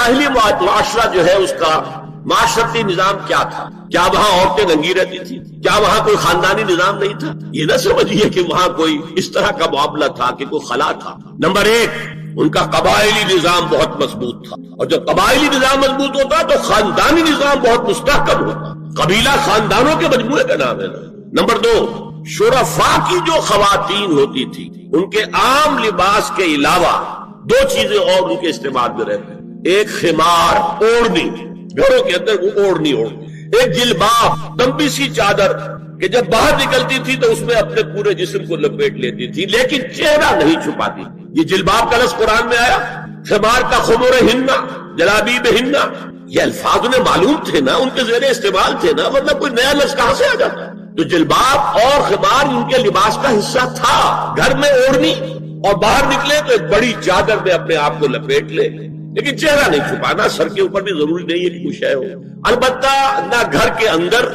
جاہلی معاشرہ جو ہے اس کا معاشرتی نظام کیا تھا؟ کیا وہاں عورتیں ننگی رہتی تھی؟ کیا وہاں کوئی خاندانی نظام نہیں تھا؟ یہ نہ سمجھیے کہ وہاں کوئی اس طرح کا معاملہ تھا کہ کوئی خلا تھا۔ نمبر ایک، ان کا قبائلی نظام بہت مضبوط تھا، اور جب قبائلی نظام مضبوط ہوتا تو خاندانی نظام بہت مستحکم ہوتا۔ قبیلہ خاندانوں کے مجموعے کا نام ہے نا۔ نمبر دو، شرفاء کی جو خواتین ہوتی تھی ان کے عام لباس کے علاوہ دو چیزیں اور ان کے استعمال میں رہتے، ایک خمار، اوڑھنی، گھروں کے اندر وہ اوڑھنی، ایک جلباب، لمبی سی چادر کہ جب باہر نکلتی تھی تو اس میں اپنے پورے جسم کو لپیٹ لیتی تھی لیکن چہرہ نہیں چھپاتی۔ یہ جلباب کا لفظ قرآن میں آیا، خمار کا خمور ہننا، جلابیب ہننا، یہ الفاظ انہیں معلوم تھے نا، ان کے زیر استعمال تھے نا، ورنہ کوئی نیا لفظ کہاں سے آ جاتا؟ تو جلباب اور خمار ان کے لباس کا حصہ تھا، گھر میں اوڑھنی، اور باہر نکلے تو ایک بڑی چادر میں اپنے آپ کو لپیٹ لے، لیکن چہرہ نہیں چھپانا۔ سر کے اوپر بھی ضروری نہیں ہے کہ کچھ ہے ہو۔ البتہ نہ گھر کے اندر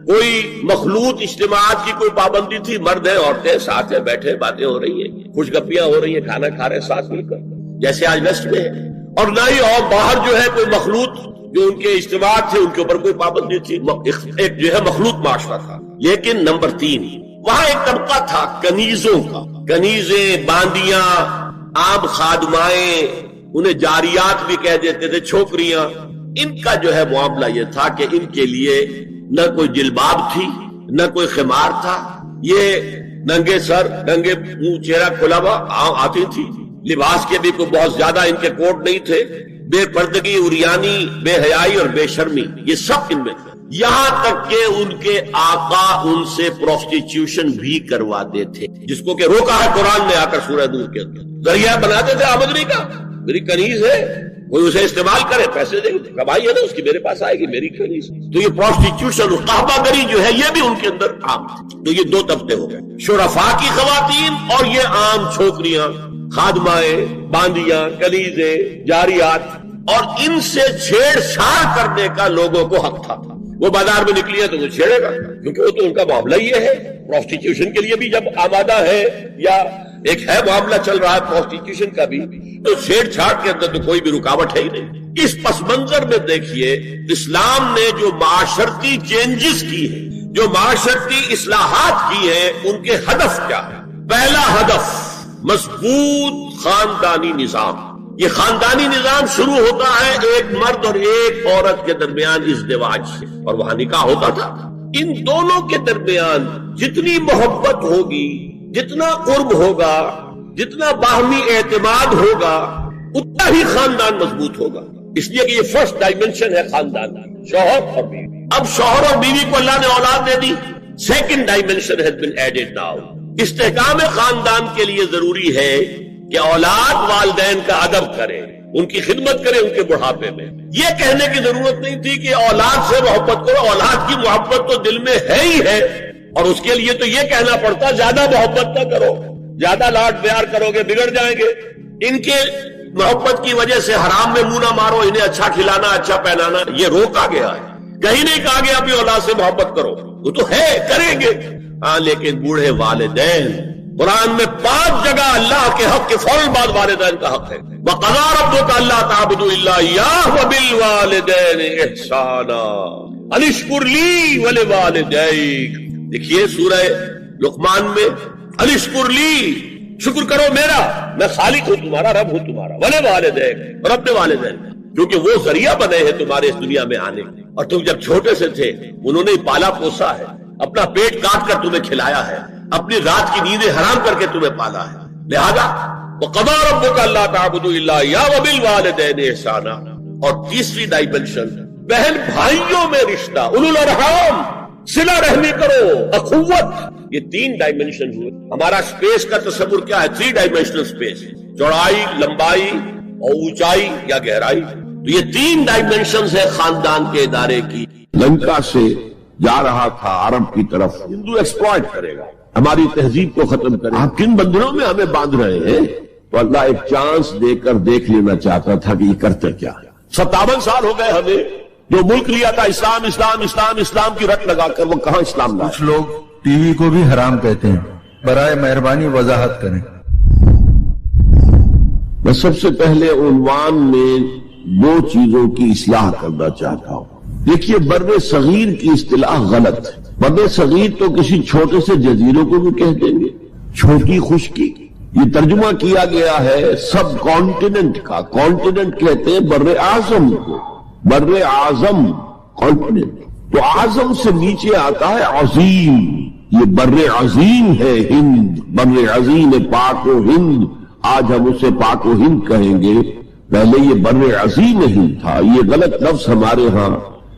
کوئی مخلوط اجتماعات کی کوئی پابندی تھی، مرد ہیں عورتیں ساتھ ہیں، بیٹھے باتیں ہو رہی ہیں، خوش گپیاں ہو رہی ہیں، کھانا کھا رہے ہیں ساتھ مل کر، جیسے آج ویسٹ میں ہے۔ اور نہ ہی اور باہر جو ہے کوئی مخلوط جو ان کے اجتماعات تھے ان کے اوپر کوئی پابندی تھی، ایک جو ہے مخلوط معاشرہ تھا۔ لیکن نمبر تین، وہاں ایک طبقہ تھا کنیزوں کا، کنیزیں، باندیاں، عام خادمائیں، انہیں جاریات بھی کہہ دیتے تھے، چھوکریاں۔ ان کا جو ہے معاملہ یہ تھا کہ ان کے لیے نہ کوئی جلباب تھی، نہ کوئی خمار تھا، یہ ننگے سر، ننگے منہ، چہرہ کھلا ہوا آتی تھی۔ لباس کے بھی کوئی بہت زیادہ ان کے کوڈ نہیں تھے، بے پردگی، عریانی، بے حیائی اور بے شرمی، یہ سب ان میں تھے۔ یہاں تک کہ ان کے آقا ان سے پروسٹیٹیوشن بھی کرواتے تھے، جس کو کہ روکا ہے قرآن نے آ کر سورہ نور کے اندر۔ ذریعہ بناتے تھے آمدنی کا، میری کنیز ہے، کوئی اسے استعمال کرے، پیسے دے، کمائی ہے نا اس کی، میرے پاس آئے گی میری کنیز۔ تو یہ پروسٹیٹیوشن اور قحبہ گری جو ہے یہ بھی ان کے اندر عام تھی۔ تو یہ دو طبقے ہو گئے، شرفاء کی خواتین اور یہ عام چھوکریاں، خادمائیں، باندیاں، کنیزیں، جاریات، اور ان سے چھیڑ چھاڑ کرنے کا لوگوں کو حق تھا۔ وہ بازار میں نکلی ہے تو وہ چھیڑے گا، کیونکہ وہ تو ان کا معاملہ یہ ہے۔ پروسٹیٹیوشن کے لیے بھی جب آمادہ ہے یا ایک ہے معاملہ چل رہا ہے پروسٹیٹیوشن کا بھی، تو چھیڑ چھاڑ کے اندر تو کوئی بھی رکاوٹ ہے ہی نہیں۔ اس پس منظر میں دیکھیے اسلام نے جو معاشرتی چینجز کی ہے، جو معاشرتی اصلاحات کی ہیں، ان کے ہدف کیا ہے؟ پہلا ہدف مضبوط خاندانی نظام۔ یہ خاندانی نظام شروع ہوتا ہے ایک مرد اور ایک عورت کے درمیان ازدواج سے، اور وہاں نکاح ہوتا تھا۔ ان دونوں کے درمیان جتنی محبت ہوگی، جتنا قرب ہوگا، جتنا باہمی اعتماد ہوگا، اتنا ہی خاندان مضبوط ہوگا۔ اس لیے کہ یہ فرسٹ ڈائمنشن ہے خاندان، شوہر اور بیوی۔ اب شوہر اور بیوی کو اللہ نے اولاد دے دی، second dimension has been added now. استحکام خاندان کے لیے ضروری ہے کہ اولاد والدین کا ادب کرے، ان کی خدمت کرے ان کے بڑھاپے میں۔ یہ کہنے کی ضرورت نہیں تھی کہ اولاد سے محبت کرو، اولاد کی محبت تو دل میں ہے ہی ہے، اور اس کے لیے تو یہ کہنا پڑتا زیادہ محبت نہ کرو، زیادہ لاڈ پیار کرو گے بگڑ جائیں گے۔ ان کے محبت کی وجہ سے حرام میں منہ نہ مارو، انہیں اچھا کھلانا، اچھا پہنانا، یہ روکا گیا ہے۔ کہیں نہیں کہا گیا اپنی اولاد سے محبت کرو، وہ تو ہے کریں گے، ہاں، لیکن بوڑھے والدین، قرآن میں 5 جگہ اللہ کے حق کے فوراً بعد والدین کا حق ہے۔ وَقَضَىٰ رَبُّكَ أَلَّا تَعْبُدُوا إِلَّا إِيَّاهُ وَبِالْوَالِدَيْنِ إِحْسَانًا أَنِ اشْكُرْ لِي وَلِوَالِدَيْكَ۔ دیکھیے سورہ لقمان میں، أَنِ اشْكُرْ لِي، شکر کرو میرا، میں خالق ہوں تمہارا، رب ہوں تمہارا، وَلِوَالِدَيْكَ، اور اپنے والدین، کیونکہ وہ ذریعہ بنے ہیں تمہارے اس دنیا میں آنے کے، اور تم جب چھوٹے سے تھے انہوں نے پالا پوسا ہے، اپنا پیٹ کاٹ کر تمہیں کھلایا ہے، اپنی رات کی نیندیں حرام کر کے تمہیں پالا ہے۔ لہذا وَقَضَىٰ رَبُّكَ أَلَّا تَعْبُدُوا إِلَّا إِيَّاهُ وَبِالْوَالِدَيْنِ إِحْسَانًا۔ اور تیسری ڈائمنشن، بہن بھائیوں میں رشتہ، اولو الارحام، صلہ رحمی کرو، اخوت، یہ 3 ڈائمنشن ہوئے۔ ہمارا سپیس کا تصور کیا ہے؟ 3 ڈائمنشنل سپیس، چوڑائی، لمبائی اور اونچائی یا گہرائی۔ تو یہ 3 ڈائمنشنز ہے خاندان کے ادارے کی۔ لنکا سے جا رہا تھا عرب کی طرف، ہندو ایکسپلائٹ کرے گا، ہماری تہذیب کو ختم کرے، آپ کن بندھنوں میں ہمیں باندھ رہے ہیں؟ تو اللہ ایک چانس دے کر دیکھ لینا چاہتا تھا کہ یہ کرتے کیا ہے۔ 57 سال ہو گئے ہمیں، جو ملک لیا تھا اسلام اسلام اسلام اسلام کی رٹ لگا کر، وہ کہاں اسلام لایا؟ کچھ لوگ ٹی وی کو بھی حرام کہتے ہیں، برائے مہربانی وضاحت کریں۔ میں سب سے پہلے عنوان میں دو چیزوں کی اصلاح کرنا چاہتا ہوں۔ دیکھیے، بر صغیر کی اصطلاح غلط ہے۔ بر صغیر تو کسی چھوٹے سے جزیرے کو بھی کہہ دیں گے، چھوٹی خشکی۔ یہ ترجمہ کیا گیا ہے سب کانٹیننٹ کا۔ کانٹیننٹ کہتے ہیں بر اعظم کو، بر اعظم کانٹیننٹ۔ تو اعظم سے نیچے آتا ہے عظیم، یہ بر عظیم ہے ہند، بر عظیم پاک و ہند۔ آج ہم اسے پاک و ہند کہیں گے، پہلے یہ بر عظیم ہند تھا۔ یہ غلط لفظ ہمارے ہاں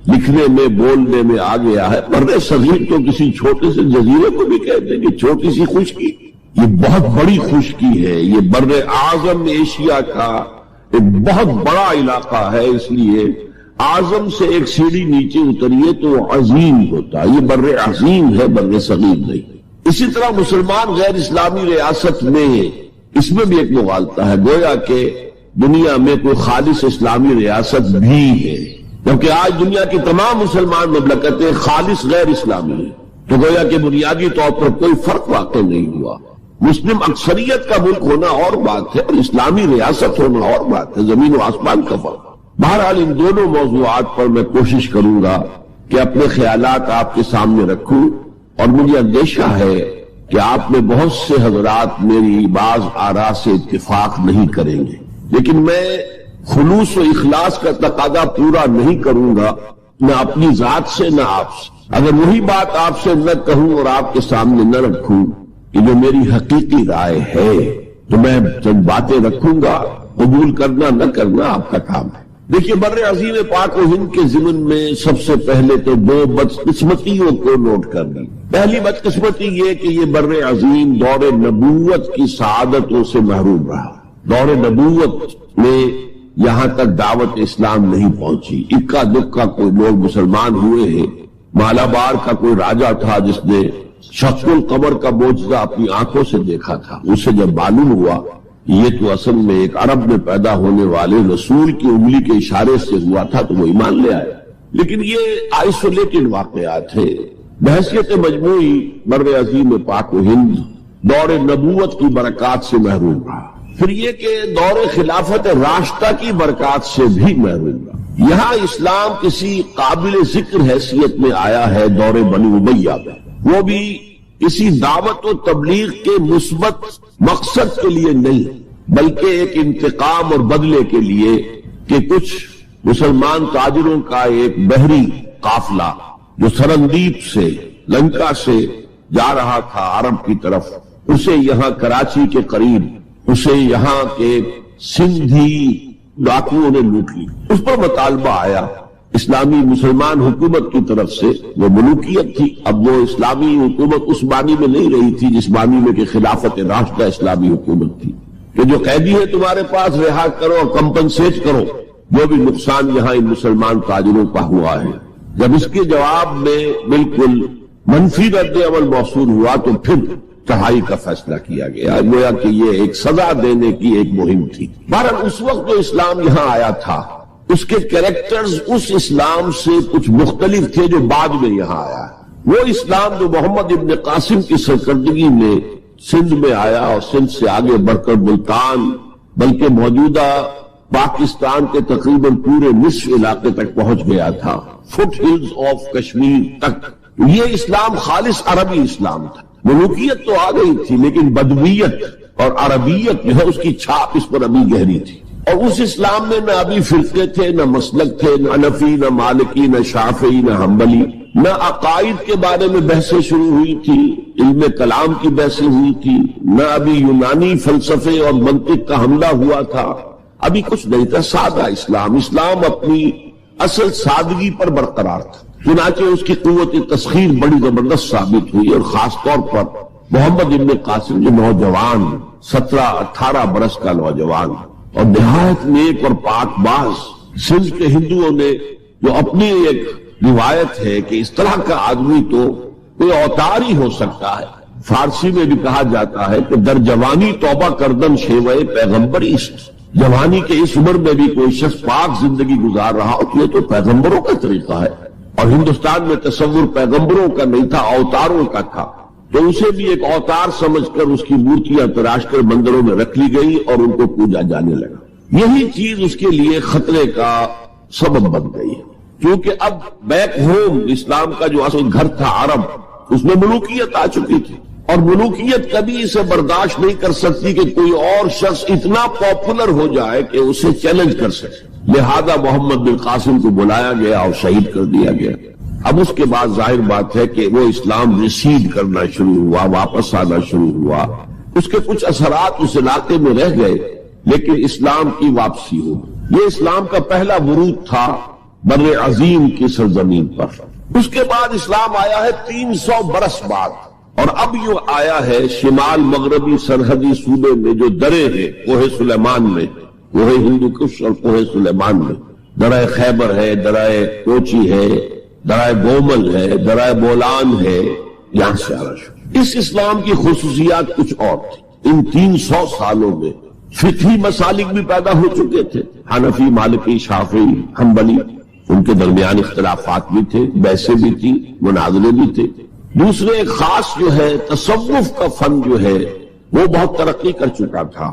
لکھنے میں بولنے میں آ گیا ہے۔ بر صغیر تو کسی چھوٹے سے جزیرے کو بھی کہتے ہیں کہ چھوٹی سی خشکی، یہ بہت بڑی خشکی ہے۔ یہ بر اعظم ایشیا کا ایک بہت بڑا علاقہ ہے، اس لیے اعظم سے ایک سیڑھی نیچے اتریے تو عظیم ہوتا ہے۔ یہ بر عظیم ہے، بر صغیر نہیں۔ اسی طرح مسلمان غیر اسلامی ریاست میں اس میں بھی ایک مغالطہ ہے، گویا کہ دنیا میں کوئی خالص اسلامی ریاست بھی ہے، کیونکہ آج دنیا کی تمام مسلمان مملکتیں خالص غیر اسلامی ہیں، تو گویا کہ بنیادی طور پر کوئی فرق واقع نہیں ہوا۔ مسلم اکثریت کا ملک ہونا اور بات ہے، اور اسلامی ریاست ہونا اور بات ہے، زمین و آسمان کا فرق۔ بہرحال ان دونوں موضوعات پر میں کوشش کروں گا کہ اپنے خیالات آپ کے سامنے رکھوں، اور مجھے اندیشہ ہے کہ آپ میں بہت سے حضرات میری بعض آراء سے اتفاق نہیں کریں گے، لیکن میں خلوص و اخلاص کا تقاضا پورا نہیں کروں گا، نہ اپنی ذات سے نہ آپ سے۔ اگر وہی بات آپ سے نہ کہوں اور آپ کے سامنے نہ رکھوں کہ جو میری حقیقی رائے ہے، تو میں چند باتیں رکھوں گا، قبول کرنا نہ کرنا آپ کا کام ہے۔ دیکھیے، بر عظیم پاک و ہند کے ضمن میں سب سے پہلے تو دو بدقسمتیوں کو نوٹ کر لیں۔ پہلی بدقسمتی یہ کہ یہ بر عظیم دور نبوت کی سعادتوں سے محروم رہا۔ دور نبوت میں یہاں تک دعوت اسلام نہیں پہنچی، اکا دکا کوئی لوگ مسلمان ہوئے ہیں۔ مالابار کا کوئی راجہ تھا جس نے شق القمر کا معجزہ اپنی آنکھوں سے دیکھا تھا، اسے جب معلوم ہوا یہ تو اصل میں ایک عرب میں پیدا ہونے والے رسول کی انگلی کے اشارے سے ہوا تھا، تو وہ ایمان لے آئے۔ لیکن یہ آئسولیٹڈ واقعات ہیں۔ بحیثیت مجموعی بر عظیم پاک و ہند دور نبوت کی برکات سے محروم رہا۔ پھر یہ کہ دور خلافت راشدہ کی برکات سے بھی محروم رہا۔ یہاں اسلام کسی قابل ذکر حیثیت میں آیا ہے دور بنی امیہ میں، وہ بھی کسی دعوت و تبلیغ کے مثبت مقصد کے لیے نہیں، بلکہ ایک انتقام اور بدلے کے لیے کہ کچھ مسلمان تاجروں کا ایک بحری قافلہ جو سرندیپ سے لنکا سے جا رہا تھا عرب کی طرف، اسے یہاں کراچی کے قریب اسے یہاں کے سندھی ڈاکوؤں نے لوٹ لی۔ اس پر مطالبہ آیا اسلامی مسلمان حکومت کی طرف سے، وہ ملوکیت تھی۔ اب وہ اسلامی حکومت اس معنی میں نہیں رہی تھی جس معنی میں کہ خلافت راشدہ اسلامی حکومت تھی، کہ جو قیدی ہے تمہارے پاس رہا کرو اور کمپنسیٹ کرو جو بھی نقصان یہاں ان مسلمان تاجروں کا ہوا ہے۔ جب اس کے جواب میں بالکل منفی رد عمل موصول ہوا تو پھر چڑھائی کا فیصلہ کیا گیا، گویا کہ یہ ایک سزا دینے کی ایک مہم تھی۔ بہرحال اس وقت جو اسلام یہاں آیا تھا اس کے کریکٹرز اس اسلام سے کچھ مختلف تھے جو بعد میں یہاں آیا۔ وہ اسلام جو محمد ابن قاسم کی سرکردگی میں سندھ میں آیا اور سندھ سے آگے بڑھ کر ملتان بلکہ موجودہ پاکستان کے تقریباً پورے نصف علاقے تک پہنچ گیا تھا، فٹ ہلز آف کشمیر تک، یہ اسلام خالص عربی اسلام تھا۔ ملوکیت تو آ گئی تھی لیکن بدویت اور عربیت جو ہے اس کی چھاپ اس پر ابھی گہری تھی۔ اور اس اسلام میں نہ ابھی فرقے تھے، نہ مسلک تھے، نہ حنفی، نہ مالکی، نہ شافعی، نہ حنبلی، نہ عقائد کے بارے میں بحثیں شروع ہوئی تھی، علم کلام کی بحثیں ہوئی تھی، نہ ابھی یونانی فلسفے اور منطق کا حملہ ہوا تھا، ابھی کچھ نہیں تھا۔ سادہ اسلام، اسلام اپنی اصل سادگی پر برقرار تھا، چنانچہ اس کی قوت تسخیر بڑی زبردست ثابت ہوئی، اور خاص طور پر محمد ابن قاسم جو نوجوان 17-18 برس کا نوجوان اور نہایت نیک اور پاک باز، سندھ کے ہندوؤں نے جو اپنی ایک روایت ہے کہ اس طرح کا آدمی تو کوئی اوتار ہی ہو سکتا ہے، فارسی میں بھی کہا جاتا ہے کہ در جوانی توبہ کردن شیوے پیغمبری است، جوانی کے اس عمر میں بھی کوئی شخص پاک زندگی گزار رہا ہو تو یہ تو پیغمبروں کا طریقہ ہے، اور ہندوستان میں تصور پیغمبروں کا نہیں تھا، اوتاروں کا تھا، تو اسے بھی ایک اوتار سمجھ کر اس کی مورتیاں تراش کر مندروں میں رکھ لی گئی اور ان کو پوجا جانے لگا۔ یہی چیز اس کے لیے خطرے کا سبب بن گئی ہے، کیونکہ اب بیک ہوم اسلام کا جو اصل گھر تھا عرب، اس میں ملوکیت آ چکی تھی، اور ملوکیت کبھی اسے برداشت نہیں کر سکتی کہ کوئی اور شخص اتنا پاپولر ہو جائے کہ اسے چیلنج کر سکے، لہذا محمد بن قاسم کو بلایا گیا اور شہید کر دیا گیا۔ اب اس کے بعد ظاہر بات ہے کہ وہ اسلام ریسیڈ کرنا شروع ہوا، واپس آنا شروع ہوا، اس کے کچھ اثرات اس علاقے میں رہ گئے، لیکن اسلام کی واپسی ہو۔ یہ اسلام کا پہلا ورود تھا بر عظیم کی سرزمین پر۔ اس کے بعد اسلام آیا ہے 300 برس بعد، اور اب یہ آیا ہے شمال مغربی سرحدی صوبے میں جو درے ہیں، کوہ سلیمان میں، کوہ ہندو کش اور کوہ سلیمان میں، درہ خیبر ہے، درہ کوچی ہے، درہ گومل ہے، درہ بولان ہے، یہاں سے آنا شروع۔ اس اسلام کی خصوصیات کچھ اور تھی۔ ان 300 سالوں میں فقہی مسالک بھی پیدا ہو چکے تھے، حنفی، مالکی، شافعی، حنبلی، ان کے درمیان اختلافات بھی تھے، بحثیں بھی تھی، مناظرے بھی تھے۔ دوسرے ایک خاص جو ہے تصوف کا فن جو ہے وہ بہت ترقی کر چکا تھا،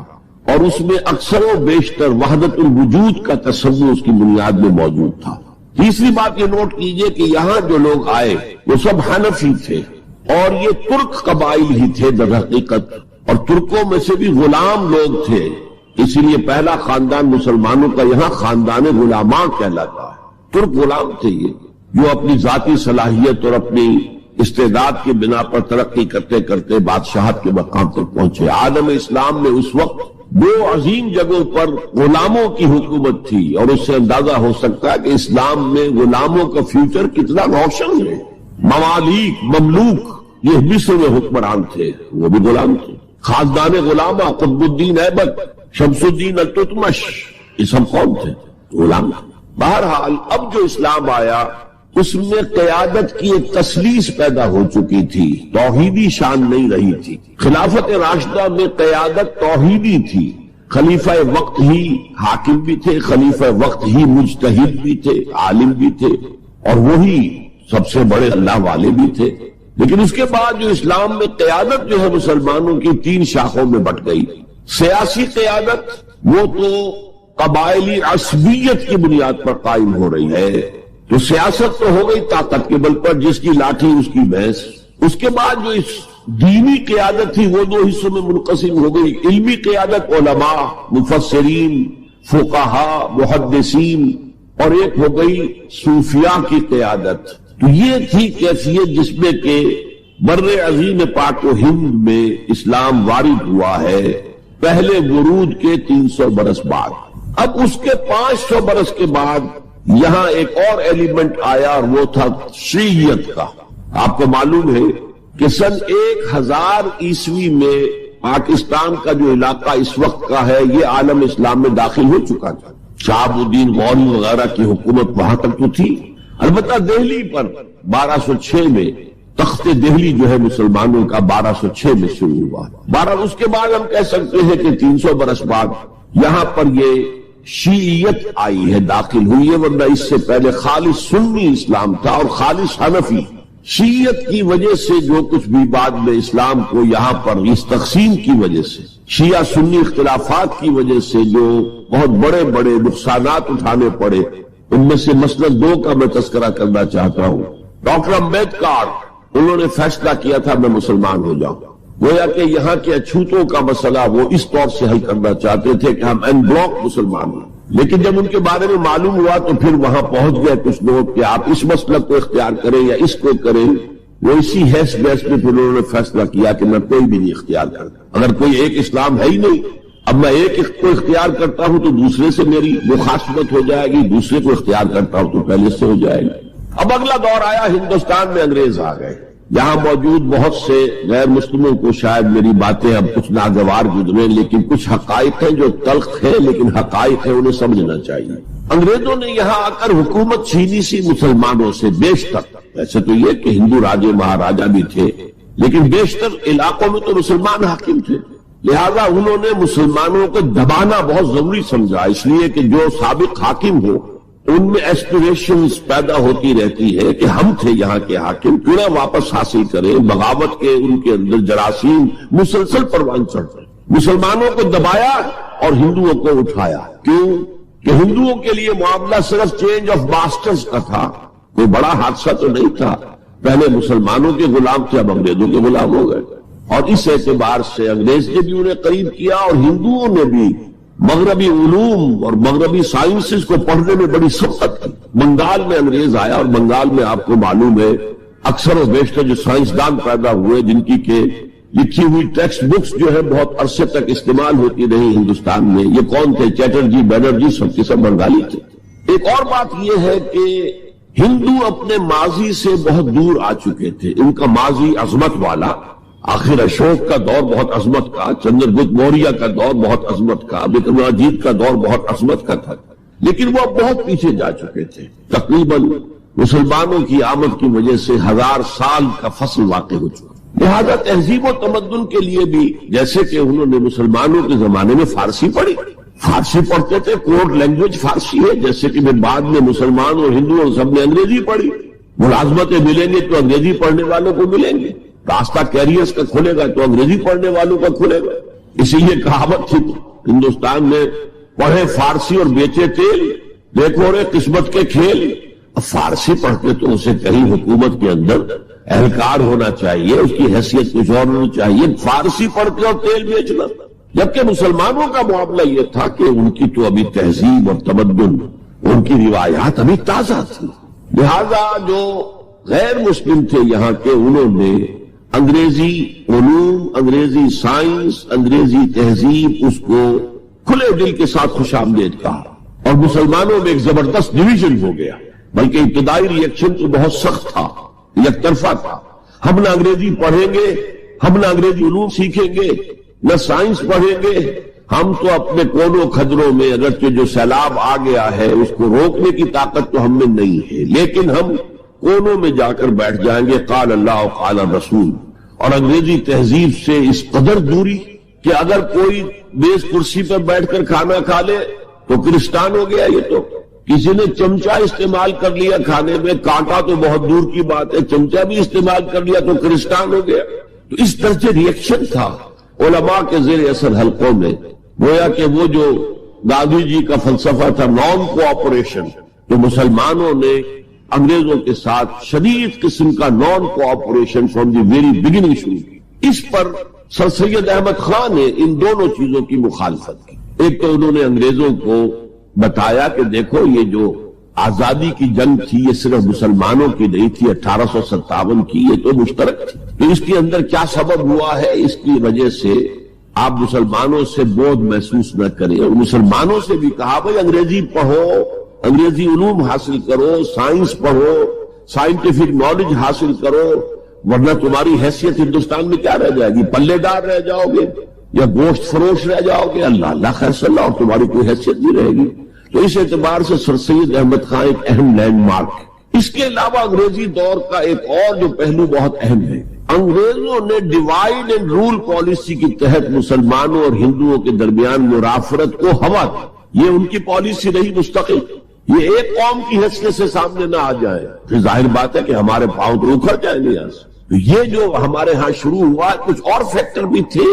اور اس میں اکثر و بیشتر وحدت الوجود کا تصور اس کی بنیاد میں موجود تھا۔ تیسری بات یہ نوٹ کیجئے کہ یہاں جو لوگ آئے وہ سب حنفی تھے، اور یہ ترک قبائل ہی تھے در حقیقت، اور ترکوں میں سے بھی غلام لوگ تھے، اسی لیے پہلا خاندان مسلمانوں کا یہاں خاندان غلاماں کہلاتا ہے۔ ترک غلام تھے یہ، جو اپنی ذاتی صلاحیت اور اپنی استعداد کی بنا پر ترقی کرتے کرتے بادشاہت کے مقام تک پہنچے۔ عالم اسلام میں اس وقت 2 عظیم جگہوں پر غلاموں کی حکومت تھی، اور اس سے اندازہ ہو سکتا ہے کہ اسلام میں غلاموں کا فیوچر کتنا روشن ہے۔ ممالک، مملوک، یہ مصر میں حکمران تھے، وہ بھی غلام تھے۔ خاندان غلامہ، قطب الدین ایبک، شمس الدین التتمش، یہ سب کون تھے؟ غلام۔ بہرحال اب جو اسلام آیا اس میں قیادت کی ایک تسلیس پیدا ہو چکی تھی، توحیدی شان نہیں رہی تھی۔ خلافت راشدہ میں قیادت توحیدی تھی، خلیفہ وقت ہی حاکم بھی تھے، خلیفہ وقت ہی مجتہد بھی تھے، عالم بھی تھے، اور وہی سب سے بڑے اللہ والے بھی تھے۔ لیکن اس کے بعد جو اسلام میں قیادت جو ہے مسلمانوں کی 3 شاخوں میں بٹ گئی۔ سیاسی قیادت وہ تو قبائلی عصبیت کی بنیاد پر قائم ہو رہی ہے، تو سیاست تو ہو گئی طاقت کے بل پر، جس کی لاٹھی اس کی بھینس۔ اس کے بعد جو اس دینی قیادت تھی وہ 2 حصوں میں منقسم ہو گئی، علمی قیادت، علماء، مفسرین، فقہا، محدثین، اور ایک ہو گئی صوفیاء کی قیادت۔ تو یہ تھی کیفیت جس میں کہ بر عظیم پاک و ہند میں اسلام وارد ہوا ہے پہلے ورود کے 300 برس بعد۔ اب اس کے 500 برس کے بعد یہاں ایک اور ایلیمنٹ آیا، اور وہ تھا شیعیت کا۔ آپ کو معلوم ہے کہ سن 1000 عیسوی میں پاکستان کا جو علاقہ اس وقت کا ہے یہ عالم اسلام میں داخل ہو چکا تھا۔ شہاب الدین غوری وغیرہ کی حکومت وہاں تک تو تھی، البتہ دہلی پر 1206 میں تخت دہلی جو ہے مسلمانوں کا 1206 میں شروع ہوا۔ بہرحال اس کے بعد ہم کہہ سکتے ہیں کہ 300 برس بعد یہاں پر یہ شیعیت آئی ہے، داخل ہوئی ہے، ورنہ اس سے پہلے خالص سنی اسلام تھا اور خالص حنفی۔ شیعیت کی وجہ سے جو کچھ بھی بعد میں اسلام کو یہاں پر اس تقسیم کی وجہ سے، شیعہ سنی اختلافات کی وجہ سے جو بہت بڑے بڑے نقصانات اٹھانے پڑے، ان میں سے مثلاً 2 کا میں تذکرہ کرنا چاہتا ہوں۔ ڈاکٹر امبیڈکر، انہوں نے فیصلہ کیا تھا میں مسلمان ہو جاؤں، گویا کہ یہاں کے اچھوتوں کا مسئلہ وہ اس طور سے حل کرنا چاہتے تھے کہ ہم این بلاک مسلمان ہیں، لیکن جب ان کے بارے میں معلوم ہوا تو پھر وہاں پہنچ گئے کچھ لوگ کہ آپ اس مسلک کو اختیار کریں یا اس کو کریں۔ وہ اسی حیث بحث میں پھر انہوں نے فیصلہ کیا کہ میں کوئی بھی نہیں اختیار کرتا، اگر کوئی ایک اسلام ہے ہی نہیں، اب میں ایک کو اختیار کرتا ہوں تو دوسرے سے میری مخاصمت ہو جائے گی، دوسرے کو اختیار کرتا ہوں تو پہلے سے ہو جائے گی۔ اب اگلا دور آیا، ہندوستان میں انگریز آ گئے۔ یہاں موجود بہت سے غیر مسلموں کو شاید میری باتیں اب کچھ ناگوار گزریں، لیکن کچھ حقائق ہیں جو تلخ ہیں لیکن حقائق ہیں، انہیں سمجھنا چاہیے۔ انگریزوں نے یہاں آ کر حکومت چھینی سی مسلمانوں سے بیشتر۔ ایسے تو یہ کہ ہندو راجے مہاراجا بھی تھے، لیکن بیشتر علاقوں میں تو مسلمان حاکم تھے، لہذا انہوں نے مسلمانوں کو دبانا بہت ضروری سمجھا، اس لیے کہ جو سابق حاکم ہو ان میں ایسپریشنز پیدا ہوتی رہتی ہے کہ ہم تھے یہاں کے حاکم، کیوں نہ واپس حاصل کریں۔ بغاوت کے ان کے اندر جراثیم مسلسل پروان چڑھتے، مسلمانوں کو دبایا اور ہندوؤں کو اٹھایا. کیوں کہ ہندوؤں کے لیے معاملہ صرف چینج آف ماسٹرز کا تھا، کوئی بڑا حادثہ تو نہیں تھا. پہلے مسلمانوں کے غلام تھے، اب انگریزوں کے غلام ہو گئے، اور اس اعتبار سے انگریز نے بھی انہیں قریب کیا اور ہندوؤں نے بھی مغربی علوم اور مغربی سائنسز کو پڑھنے میں بڑی سبقت کی. بنگال میں انگریز آیا، اور بنگال میں آپ کو معلوم ہے اکثر و بیشتر جو سائنسدان پیدا ہوئے جن کی کہ لکھی ہوئی ٹیکسٹ بکس جو ہے بہت عرصے تک استعمال ہوتی رہی ہندوستان میں. یہ کون تھے؟ چیٹرجی، بنرجی، سب کے سب بنگالی تھے. ایک اور بات یہ ہے کہ ہندو اپنے ماضی سے بہت دور آ چکے تھے. ان کا ماضی عظمت والا، آخر اشوک کا دور بہت عظمت کا، چندر گپت موریہ کا دور بہت عظمت کا، وکرمادیتیہ کا دور بہت عظمت کا تھا، لیکن وہ بہت پیچھے جا چکے تھے. تقریباً مسلمانوں کی آمد کی وجہ سے 1000 سال کا فصل واقع ہو چکا. لہذا تہذیب و تمدن کے لیے بھی، جیسے کہ انہوں نے مسلمانوں کے زمانے میں فارسی پڑھی، فارسی پڑھتے تھے، کوڈ لینگویج فارسی ہے، جیسے کہ بعد میں مسلمان اور ہندوؤں سب نے انگریزی پڑھی. ملازمتیں ملیں گے تو انگریزی پڑھنے والوں کو ملیں گے، راستہ کیریئرز کا کھلے گا تو انگریزی پڑھنے والوں کا کھلے گا. اسی لیے کہاوت تھی ہندوستان میں، پڑھے فارسی اور بیچے تیل، دیکھو رے قسمت کے کھیل. اب فارسی پڑھتے تو اسے کہیں حکومت کے اندر اہلکار ہونا چاہیے، اس کی حیثیت کچھ اور ہونی چاہیے. فارسی پڑھ کے اور تیل بیچنا. جبکہ مسلمانوں کا معاملہ یہ تھا کہ ان کی تو ابھی تہذیب اور تمدن، ان کی روایات ابھی تازہ تھی. لہذا جو غیر مسلم تھے یہاں کے، انہوں نے انگریزی علوم، انگریزی سائنس، انگریزی تہذیب، اس کو کھلے دل کے ساتھ خوش آمدید کہا. اور مسلمانوں میں ایک زبردست ڈویژن ہو گیا، بلکہ ابتدائی ریئیکشن تو بہت سخت تھا، یک طرفہ تھا. ہم نہ انگریزی پڑھیں گے، ہم نہ انگریزی علوم سیکھیں گے، نہ سائنس پڑھیں گے. ہم تو اپنے کونوں خدروں میں اگرچہ جو سیلاب آ گیا ہے اس کو روکنے کی طاقت تو ہم میں نہیں ہے، لیکن ہم کونوں میں جا کر بیٹھ جائیں گے. قال اللہ قال رسول. اور انگریزی تہذیب سے اس قدر دوری کہ اگر کوئی میز کرسی پر بیٹھ کر کھانا کھا لے تو کرسٹان ہو گیا. یہ تو کسی نے چمچہ استعمال کر لیا کھانے میں، کانٹا تو بہت دور کی بات ہے، چمچہ بھی استعمال کر لیا تو کرسٹان ہو گیا. تو اس طرح سے ریئیکشن تھا علماء کے زیر اثر حلقوں میں. گویا کہ وہ جو گاندھی جی کا فلسفہ تھا نان کوآپریشن، تو مسلمانوں نے انگریزوں کے ساتھ شدید قسم کا naan cooperation from the very beginning شروع کی. اس پر سر سید احمد خان نے ان دونوں چیزوں کی مخالفت کی. ایک تو انہوں نے انگریزوں کو بتایا کہ دیکھو یہ جو آزادی کی جنگ تھی یہ صرف مسلمانوں کی نہیں تھی، 1857 کی، یہ تو مشترک تھی. تو اس کے اندر کیا سبب ہوا ہے، اس کی وجہ سے آپ مسلمانوں سے بودھ محسوس نہ کریں. اور مسلمانوں سے بھی کہا بھائی انگریزی پڑھو، انگریزی علوم حاصل کرو، سائنس پڑھو، سائنٹیفک نالج حاصل کرو، ورنہ تمہاری حیثیت ہندوستان میں کیا رہ جائے گی؟ پلے دار رہ جاؤ گے یا گوشت فروش رہ جاؤ گے. اللہ خیر صلی اللہ، اور تمہاری کوئی حیثیت نہیں رہے گی. تو اس اعتبار سے سر سید احمد خان ایک اہم لینڈ مارک ہے. اس کے علاوہ انگریزی دور کا ایک اور جو پہلو بہت اہم ہے، انگریزوں نے ڈیوائڈ اینڈ رول پالیسی کے تحت مسلمانوں اور ہندوؤں کے درمیان مرافرت کو ہوا دی. یہ ان کی پالیسی رہی مستقل. یہ ایک قوم کی حیثیت سے سامنے نہ آ جائے، پھر ظاہر بات ہے کہ ہمارے پاؤں تو اکھڑ جائیں گے یہاں سے. تو یہ جو ہمارے ہاں شروع ہوا، کچھ اور فیکٹر بھی تھے.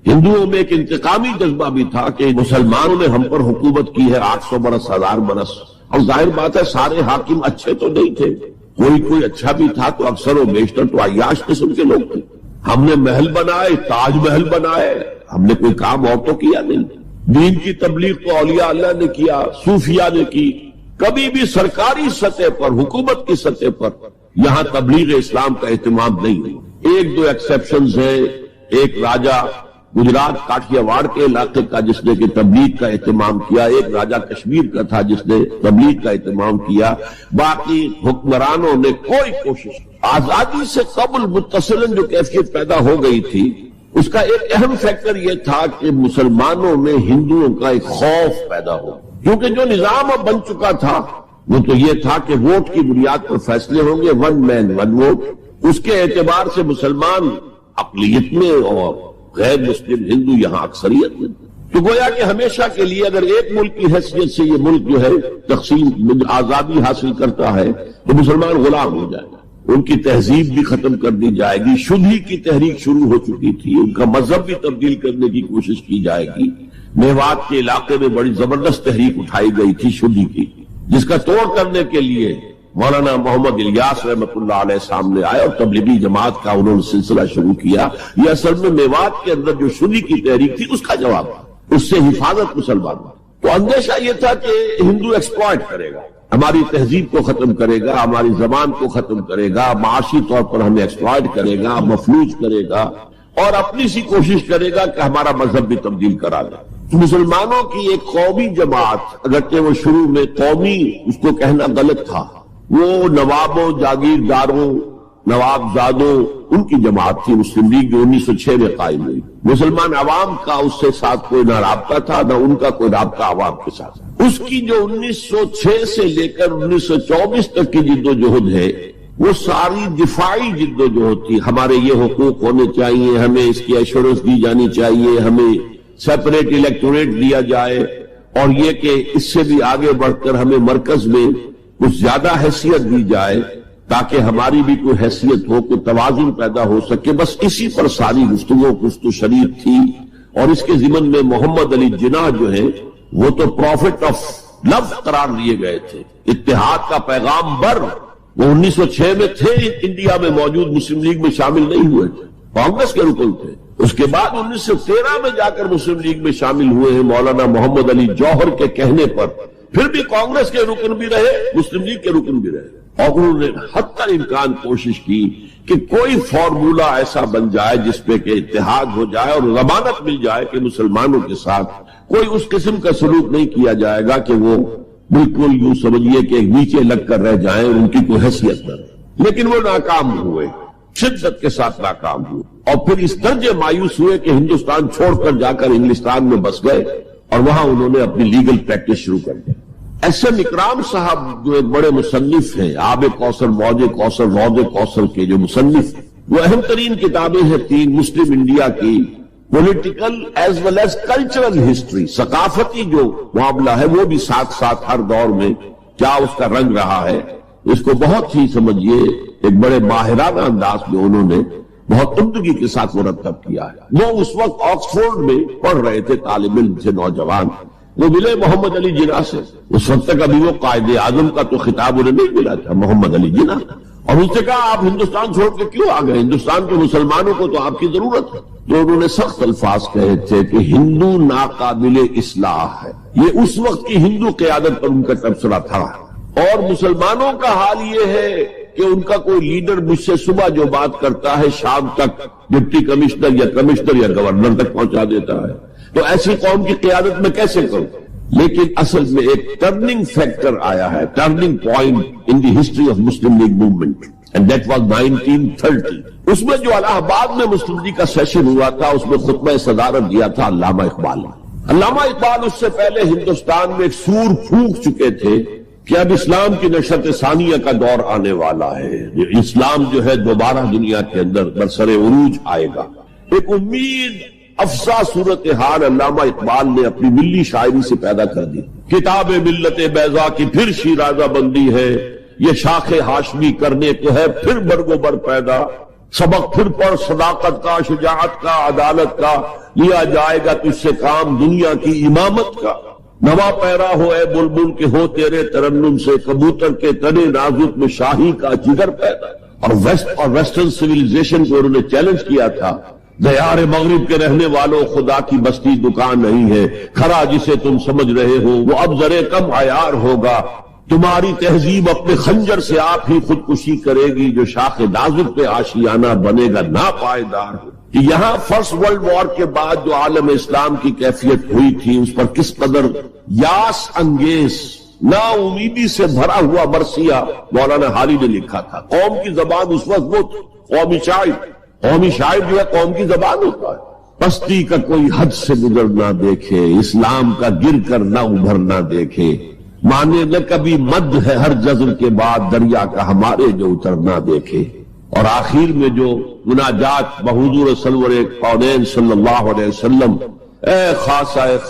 ہندوؤں میں ایک انتقامی جذبہ بھی تھا کہ مسلمانوں نے ہم پر حکومت کی ہے 800 برس، 1000 برس، اور ظاہر بات ہے سارے حاکم اچھے تو نہیں تھے، کوئی اچھا بھی تھا، تو اکثر و بیشتر تو عیاش قسم کے لوگ تھے. ہم نے محل بنائے، تاج محل بنائے، ہم نے کوئی کام اور تو کیا نہیں. دین کی تبلیغ تو اولیاء اللہ نے کیا، صوفیاء نے کی. کبھی بھی سرکاری سطح پر، حکومت کی سطح پر یہاں تبلیغ اسلام کا اہتمام نہیں ہے. ایک دو ایکسیپشنز ہیں. ایک راجہ گجرات کاٹھیا واڑ کے علاقے کا جس نے کہ تبلیغ کا اہتمام کیا، ایک راجہ کشمیر کا تھا جس نے تبلیغ کا اہتمام کیا. باقی حکمرانوں نے کوئی کوشش. آزادی سے قبل متصلاً جو کیفیت پیدا ہو گئی تھی، اس کا ایک اہم فیکٹر یہ تھا کہ مسلمانوں میں ہندوؤں کا ایک خوف پیدا ہو، کیونکہ جو نظام اب بن چکا تھا وہ تو یہ تھا کہ ووٹ کی بنیاد پر فیصلے ہوں گے، 1 مین 1 ووٹ. اس کے اعتبار سے مسلمان اقلیت میں اور غیر مسلم ہندو یہاں اکثریت میں. تو گویا کہ ہمیشہ کے لیے اگر ایک ملک کی حیثیت سے یہ ملک جو ہے تقسیم آزادی حاصل کرتا ہے تو مسلمان غلام ہو جائے گا، ان کی تہذیب بھی ختم کر دی جائے گی. شدھی کی تحریک شروع ہو چکی تھی، ان کا مذہب بھی تبدیل کرنے کی کوشش کی جائے گی. میوات کے علاقے میں بڑی زبردست تحریک اٹھائی گئی تھی شدی کی، جس کا توڑ کرنے کے لیے مولانا محمد الیاس رحمۃ اللہ علیہ سامنے آئے اور تبلیغی جماعت کا انہوں نے سلسلہ شروع کیا۔ یہ اصل میں میوات کے اندر جو شدی کی تحریک تھی اس کا جواب تھا، اس سے حفاظت مسلمان۔ تو اندیشہ یہ تھا کہ ہندو ایکسپلائٹ کرے گا، ہماری تہذیب کو ختم کرے گا، ہماری زبان کو ختم کرے گا، معاشی طور پر ہمیں ایکسپلائٹ کرے گا، مفلوج کرے گا، اور اپنی سی کوشش کرے گا کہ ہمارا مذہب بھی تبدیل کرا دے۔ مسلمانوں کی ایک قومی جماعت، اگرچہ وہ شروع میں قومی اس کو کہنا غلط تھا، وہ نوابوں، جاگیرداروں، نواب زادوں ان کی جماعت تھی مسلم لیگ، جو 1906 میں قائم ہوئی۔ مسلمان عوام کا اس سے ساتھ کوئی نہ رابطہ تھا، نہ ان کا کوئی رابطہ عوام کے ساتھ۔ اس کی جو 1906 سے لے کر 1924 تک کی جد و جہد ہے، وہ ساری دفاعی جد و جہد تھی۔ ہمارے یہ حقوق ہونے چاہیے، ہمیں اس کی ایشورنس دی جانی چاہیے، ہمیں سیپریٹ الیکٹوریٹ دیا جائے، اور یہ کہ اس سے بھی آگے بڑھ کر ہمیں مرکز میں کچھ زیادہ حیثیت دی جائے تاکہ ہماری بھی کوئی حیثیت ہو، کوئی توازن پیدا ہو سکے۔ بس اسی پر ساری گفتگو کچھ تو شریف تھی۔ اور اس کے ضمن میں محمد علی جناح جو ہے وہ تو پروفٹ آف لو قرار دیے گئے تھے، اتحاد کا پیغام بر۔ وہ 1906 میں تھے، انڈیا میں موجود مسلم لیگ میں شامل نہیں ہوئے تھے، کانگریس کے رکن تھے۔ اس کے بعد 1913 میں جا کر مسلم لیگ میں شامل ہوئے ہیں مولانا محمد علی جوہر کے کہنے پر۔ پھر بھی کانگریس کے رکن بھی رہے، مسلم لیگ کے رکن بھی رہے، اور انہوں نے حتی الامکان کوشش کی کہ کوئی فارمولا ایسا بن جائے جس پہ کہ اتحاد ہو جائے اور ضمانت مل جائے کہ مسلمانوں کے ساتھ کوئی اس قسم کا سلوک نہیں کیا جائے گا کہ وہ بالکل یوں سمجھیے کہ نیچے لگ کر رہ جائیں، ان کی کوئی حیثیت نہ رہے۔ لیکن وہ ناکام ہوئے، شدت کے ساتھ ناکام ہوئے، اور پھر اس درجے مایوس ہوئے کہ ہندوستان چھوڑ کر جا کر انگلستان میں بس گئے، اور وہاں انہوں نے اپنی لیگل پریکٹس شروع کر دی۔ ایس ایم اکرام صاحب جو ایک بڑے مصنف ہیں، آب کوثر، موج کوثر، روض کوثر کے جو مصنف، وہ اہم ترین کتابیں ہیں 3 مسلم انڈیا کی، political as well as cultural history, ثقافتی جو معاملہ ہے وہ بھی ساتھ ساتھ ہر دور میں کیا اس کا رنگ رہا ہے، اس کو بہت ہی سمجھیے ایک بڑے ماہرانہ انداز میں انہوں نے بہت عمدگی کے ساتھ مرتب کیا ہے۔ وہ اس وقت آکسفورڈ میں پڑھ رہے تھے، طالب علم تھے، نوجوان، وہ ملے محمد علی جناح سے۔ اس وقت تک ابھی وہ قائد اعظم کا تو خطاب انہیں نہیں ملا تھا، محمد علی جناح، اور ان سے کہا آپ ہندوستان چھوڑ کے کیوں آ گئے، ہندوستان کے مسلمانوں کو تو آپ کی ضرورت ہے۔ تو انہوں نے سخت الفاظ کہے تھے کہ ہندو ناقابل اصلاح ہے، یہ اس وقت کی ہندو قیادت پر ان کا تبصرہ تھا۔ اور مسلمانوں کا حال یہ ہے کہ ان کا کوئی لیڈر مجھ سے صبح جو بات کرتا ہے شام تک ڈپٹی کمشنر یا کمشنر یا گورنر تک پہنچا دیتا ہے، تو ایسی قوم کی قیادت میں کیسے کروں؟ لیکن اصل میں ایک ٹرننگ فیکٹر آیا ہے، turning point in the history of Muslim league movement, and that was 1930۔ اس میں جو الہ آباد میں مسلم لیگ کا سیشن ہوا تھا، اس میں خطبہ صدارت دیا تھا علامہ اقبال نے۔ علامہ اقبال اس سے پہلے ہندوستان میں ایک سور پھونک چکے تھے کہ اب اسلام کی نشرت ثانیہ کا دور آنے والا ہے، اسلام جو ہے دوبارہ دنیا کے اندر برسر عروج آئے گا۔ ایک امید افزا صورتحال علامہ اقبال نے اپنی ملی شاعری سے پیدا کر دی۔ کتاب ملت بیضا کی پھر شیرازہ بندی ہے، یہ شاخ ہاشمی کرنے کو ہے پھر برگ و بر پیدا، سبق پھر پڑھ صداقت کا، شجاعت کا، عدالت کا، لیا جائے گا تجھ سے کام دنیا کی امامت کا۔ نوا پیرا ہو اے بلبل کے ہو تیرے ترنم سے، کبوتر کے تنے نازک میں شاہی کا جگر پیدا۔ اور ویسٹرن سویلائزیشن کو انہوں نے چیلنج کیا تھا، دیار مغرب کے رہنے والوں خدا کی بستی دکان نہیں ہے، کھرا جسے تم سمجھ رہے ہو وہ اب ذرے کم عیار ہوگا، تمہاری تہذیب اپنے خنجر سے آپ ہی خودکشی کرے گی، جو شاخ نازک پہ آشیانہ بنے گا ناپائیدار ہو۔ یہاں فرسٹ ورلڈ وار کے بعد جو عالم اسلام کی کیفیت ہوئی تھی، اس پر کس قدر یاس انگیز، نا امیدی سے بھرا ہوا مرثیہ مولانا حالی نے لکھا تھا۔ قوم کی زبان اس وقت وہ قومی شاعر جو ہے قوم کی زبان ہوتا ہے۔ پستی کا کوئی حد سے گزر نہ دیکھے، اسلام کا گر کر نہ ابھر نہ دیکھے، مانے نہ کبھی مد ہے ہر جزر کے بعد دریا کا ہمارے جو اتر نہ دیکھے۔ اور آخر میں جو مناجات بحضور سرور کونین صلی اللہ علیہ وسلم، اے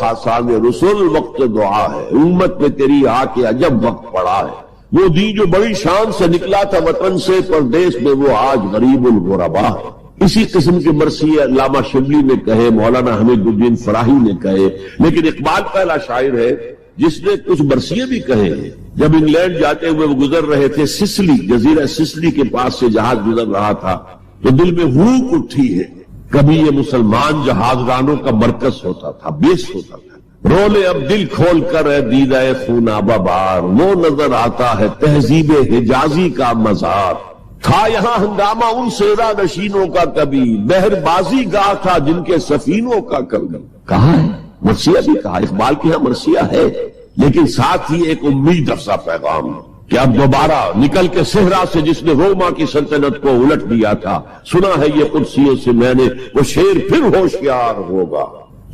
خاصان رسول وقت دعا ہے، امت میں تیری آ کے عجب وقت پڑا ہے، وہ دی جو بڑی شان سے نکلا تھا وطن سے، پردیس میں وہ آج غریب الغربا ہے۔ اسی قسم کے مرثیے علامہ شبلی نے کہے، مولانا حمید الدین فراہی نے کہے، لیکن اقبال پہلا شاعر ہے جس نے کچھ مرثیے بھی کہے ہیں۔ جب انگلینڈ جاتے ہوئے وہ گزر رہے تھے سسلی، جزیرہ سسلی کے پاس سے جہاز گزر رہا تھا تو دل میں ہوک اٹھی ہے، کبھی یہ مسلمان جہاز رانوں کا مرکز ہوتا تھا، بیس ہوتا تھا۔ رولے اب دل کھول کر اے دیدہ خونابہ بار، وہ نظر آتا ہے تہذیب حجازی کا مزار۔ تھا یہاں ہنگامہ ان سیرا نشینوں کا کبھی، بحر بازی گاہ تھا جن کے سفینوں کا کبھی۔ کہاں ہے مرثیہ بھی کہا، اقبال کے ہاں مرثیہ ہے، لیکن ساتھ ہی ایک امید افزا پیغام کہ اب دوبارہ نکل کے صحرا سے جس نے روما کی سلطنت کو الٹ دیا تھا، سنا ہے یہ قدسیوں سے میں نے، وہ شیر پھر ہوشیار ہوگا۔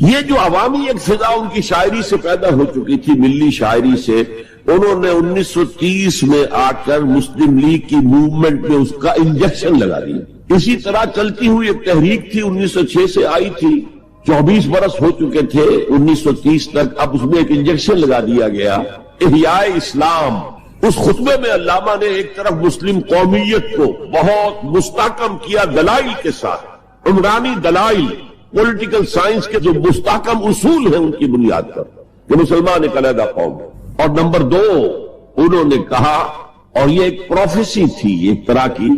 یہ جو عوامی ایک فضا ان کی شاعری سے پیدا ہو چکی تھی، ملی شاعری سے، انہوں نے 1930 میں آ کر مسلم لیگ کی موومنٹ میں اس کا انجیکشن لگا دیا۔ اسی طرح چلتی ہوئی ایک تحریک تھی، 1906 سے آئی تھی، 24 برس ہو چکے تھے 1930 تک، اب اس میں ایک انجیکشن لگا دیا گیا، احیاء اسلام۔ اس خطبے میں علامہ نے ایک طرف مسلم قومیت کو بہت مستحکم کیا دلائل کے ساتھ، عمرانی دلائل، پولیٹیکل سائنس کے جو مستحکم اصول ہیں ان کی بنیاد پر کہ مسلمان ایک علیحدہ قوم ہے۔ اور نمبر 2 انہوں نے کہا، اور یہ ایک پروفیسی تھی، ایک طرح کی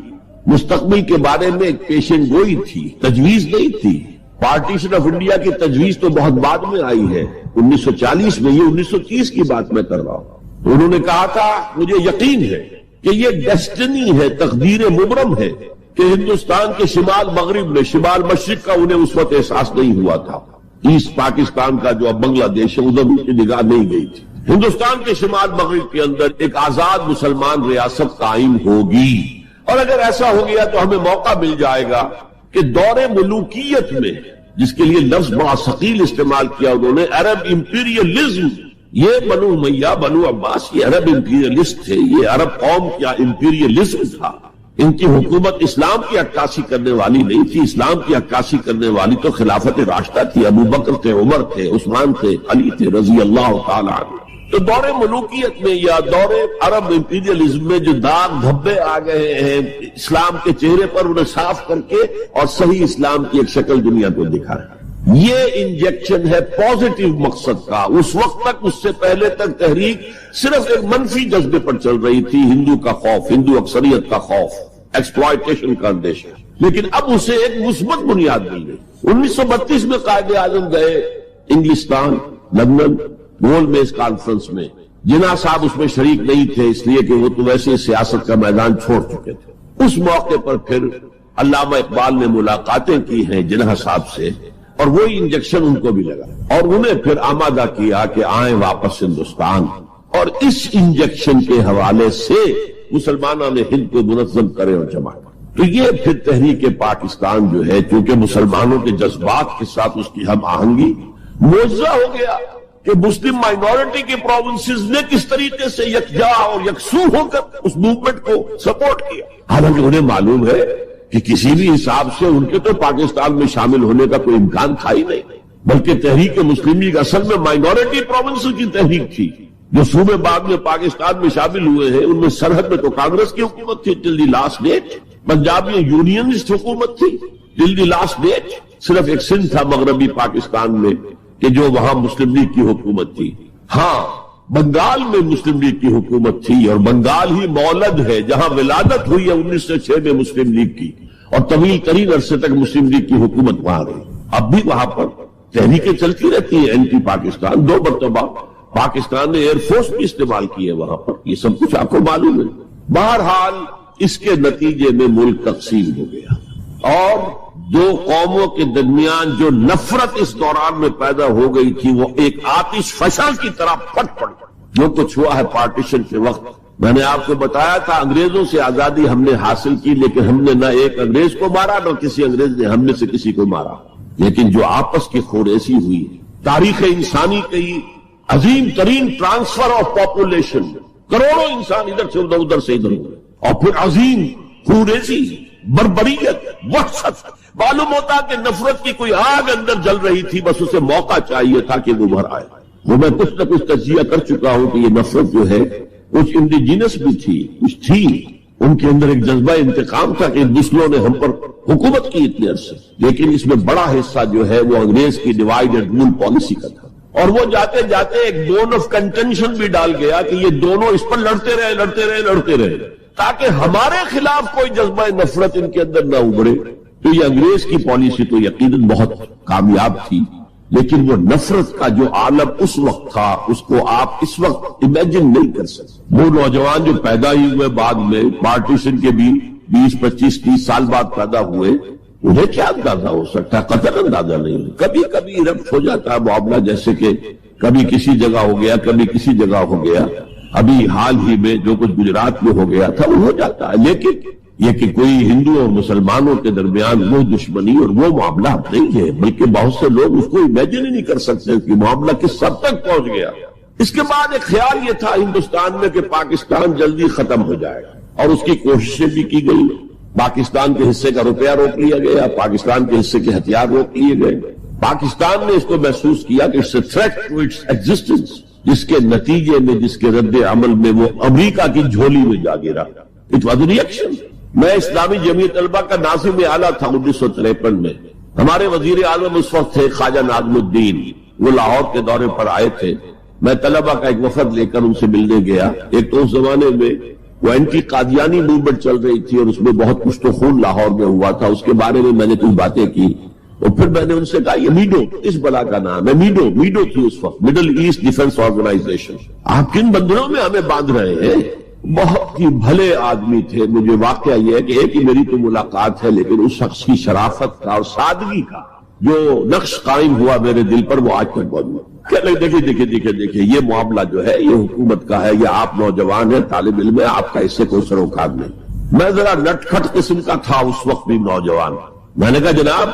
مستقبل کے بارے میں ایک پیشن گوئی تھی، تجویز نہیں تھی۔ پارٹیشن آف انڈیا کی تجویز تو بہت بعد میں آئی ہے، 1940 میں، یہ 1930 کی بات میں کر رہا ہوں۔ تو انہوں نے کہا تھا، مجھے یقین ہے کہ یہ ڈیسٹنی ہے، تقدیر مبرم ہے کہ ہندوستان کے شمال مغرب میں، شمال مشرق کا انہیں اس وقت احساس نہیں ہوا تھا، ایسٹ پاکستان کا جو اب بنگلہ دیش ہے ادھر ان کی نگاہ نہیں گئی تھی، ہندوستان کے شمال مغرب کے اندر ایک آزاد مسلمان ریاست قائم ہوگی، اور اگر ایسا ہو گیا تو ہمیں موقع مل جائے گا کہ دور ملوکیت میں، جس کے لیے لفظ بڑا ثقیل استعمال کیا انہوں نے، عرب امپیریلزم، یہ بنو امیہ، بنو عباس، یہ عرب امپیریلسٹ تھے، یہ عرب قوم کا امپیریلزم تھا، ان کی حکومت اسلام کی عکاسی کرنے والی نہیں تھی، اسلام کی عکاسی کرنے والی تو خلافت راشدہ تھی، ابو بکر تھے، عمر تھے، عثمان تھے، علی تھے رضی اللہ تعالی عنہ۔ تو دور ملوکیت میں یا دور عرب امپیریلزم میں جو داغ دھبے آ گئے ہیں اسلام کے چہرے پر، انہیں صاف کر کے اور صحیح اسلام کی ایک شکل دنیا کو دکھایا۔ یہ انجیکشن ہے پازیٹیو مقصد کا۔ اس وقت تک، اس سے پہلے تک تحریک صرف ایک منفی جذبے پر چل رہی تھی، ہندو کا خوف، ہندو اکثریت کا خوف، ایکسپلائٹیشن کا اندیشہ، لیکن اب اسے ایک مثبت بنیاد مل گئی۔ 1932 میں قائد اعظم گئے انگلستان، لندن، گول میز کانفرنس میں، جناح صاحب اس میں شریک نہیں تھے اس لیے کہ وہ تو ویسے سیاست کا میدان چھوڑ چکے تھے۔ اس موقع پر پھر علامہ اقبال نے ملاقاتیں کی ہیں جناح صاحب سے، اور وہی انجیکشن ان کو بھی لگا اور انہیں پھر آمادہ کیا کہ آئیں واپس ہندوستان، اور اس انجیکشن کے حوالے سے مسلمانوں نے ہند کو منظم کرے اور جمع کرے۔ تو یہ پھر تحریک پاکستان جو ہے، چونکہ مسلمانوں کے جذبات کے ساتھ اس کی ہم آہنگی، معجزہ ہو گیا کہ مسلم مائنورٹی کے پروونسز نے کس طریقے سے یکجا اور یکسو ہو کر اس موومنٹ کو سپورٹ کیا، حالانکہ انہیں معلوم ہے کہ کسی بھی حساب سے ان کے تو پاکستان میں شامل ہونے کا کوئی امکان تھا ہی نہیں، بلکہ تحریک مسلم لیگ اصل میں مائنورٹی پروونسز کی تحریک تھی۔ جو صوبے بعد میں پاکستان میں شامل ہوئے ہیں ان میں سرحد میں تو کانگریس کی حکومت تھی ٹل دی لاسٹ ڈیٹ، پنجاب میں یونینسٹ حکومت تھی ٹل دی لاسٹ ڈیٹ، صرف ایک سندھ تھا مغربی پاکستان میں کہ جو وہاں مسلم لیگ کی حکومت تھی۔ ہاں، بنگال میں مسلم لیگ کی حکومت تھی، اور بنگال ہی مولد ہے جہاں ولادت ہوئی ہے 1906 میں مسلم لیگ کی، اور طویل ترین عرصے تک مسلم لیگ کی حکومت وہاں رہی۔ اب بھی وہاں پر تحریکیں چلتی رہتی ہیں اینٹی پاکستان، 2 مرتبہ پاکستان نے ایئر فورس بھی استعمال کی ہے وہاں پر، یہ سب کچھ آپ کو معلوم ہے۔ بہرحال اس کے نتیجے میں ملک تقسیم ہو گیا، اور 2 قوموں کے درمیان جو نفرت اس دوران میں پیدا ہو گئی تھی وہ ایک آتش فشاں کی طرح پھٹ پڑ جو کچھ ہوا ہے پارٹیشن کے وقت۔ میں نے آپ کو بتایا تھا انگریزوں سے آزادی ہم نے حاصل کی، لیکن ہم نے نہ ایک انگریز کو مارا نہ کسی انگریز نے ہم میں سے کسی کو مارا، لیکن جو آپس کی خوریزی ہوئی، تاریخ انسانی کی عظیم ترین ٹرانسفر آف پاپولیشن، کروڑوں انسان ادھر سے ادھر سے ادھر ہوئے، اور پھر عظیم خوریزی، بربریت، وحشت۔ معلوم ہوتا کہ نفرت کی کوئی آگ اندر جل رہی تھی، بس اسے موقع چاہیے تھا کہ وہ ابھر آئے۔ وہ میں کچھ نہ کچھ تجزیہ کر چکا ہوں کہ یہ نفرت جو ہے کچھ انڈیجینس بھی تھی، کچھ تھی ان کے اندر ایک جذبہ انتقام تھا کہ دوسروں نے ہم پر حکومت کی اتنے عرصے، لیکن اس میں بڑا حصہ جو ہے وہ انگریز کی ڈیوائڈ اینڈ رول پالیسی کا تھا، اور وہ جاتے جاتے ایک بون آف کنٹینشن بھی ڈال گیا کہ یہ دونوں اس پر لڑتے رہے تاکہ ہمارے خلاف کوئی جذبہ نفرت ان کے اندر نہ ابھرے۔ تو یہ انگریز کی پالیسی تو یقیناً بہت کامیاب تھی، لیکن وہ نفرت کا جو عالم اس وقت تھا اس کو آپ اس وقت امیجن نہیں کر سکتے۔ وہ نوجوان جو پیدا ہی ہوئے بعد میں پارٹیشن کے بھی 20 25 30 سال بعد پیدا ہوئے، انہیں کیا اندازہ ہو سکتا ہے؟ قطعاً اندازہ نہیں۔ کبھی کبھی ربط ہو جاتا ہے معاملہ، جیسے کہ کبھی کسی جگہ ہو گیا، کبھی کسی جگہ ہو گیا، ابھی حال ہی میں جو کچھ گجرات میں ہو گیا تھا وہ ہو جاتا ہے، لیکن یہ کہ کوئی ہندو اور مسلمانوں کے درمیان وہ دشمنی اور وہ معاملہ نہیں ہے، بلکہ بہت سے لوگ اس کو امیجن ہی نہیں کر سکتے کہ معاملہ کس حد تک پہنچ گیا۔ اس کے بعد ایک خیال یہ تھا ہندوستان میں کہ پاکستان جلدی ختم ہو جائے گا، اور اس کی کوششیں بھی کی گئی۔ پاکستان کے حصے کا روپیہ روک لیا گیا، پاکستان کے حصے کے ہتھیار روک لیے گئے۔ پاکستان نے اس کو محسوس کیا کہ اس سے تھریٹ ٹو اٹس ایگزسٹنس، جس کے نتیجے میں، جس کے رد عمل میں وہ امریکہ کی جھولی میں جا گرا۔ It was reaction. میں اسلامی جمعیت طلبہ کا ناظم اعلیٰ تھا 1953 میں، ہمارے وزیر اعظم اس وقت تھے خواجہ ناظم الدین، وہ لاہور کے دورے پر آئے تھے، میں طلبہ کا ایک وفد لے کر ان سے ملنے گیا۔ ایک تو اس زمانے میں وہ اینٹی قادیانی موومنٹ چل رہی تھی اور اس میں بہت کچھ تو خون لاہور میں ہوا تھا، اس کے بارے میں نے کچھ باتیں کی، اور پھر میں نے ان سے کہا یہ میڈو اس بلا کا نام ہے، میڈو تھی اس وقت، مڈل ایسٹ ڈیفنس آرگنائزیشن، آپ کن بندروں میں ہمیں باندھ رہے ہیں؟ بہت ہی بھلے آدمی تھے۔ مجھے واقعہ یہ ہے کہ ایک ہی میری تو ملاقات ہے، لیکن اس شخص کی شرافت کا اور سادگی کا جو نقش قائم ہوا میرے دل پر، وہ آج تک بہت دیکھیے یہ معاملہ جو ہے یہ حکومت کا ہے، یہ آپ نوجوان ہیں، طالب علم ہے، آپ کا اس سے کوئی سروکار نہیں۔ میں ذرا نٹ کھٹ قسم کا تھا اس وقت بھی نوجوان، میں نے کہا جناب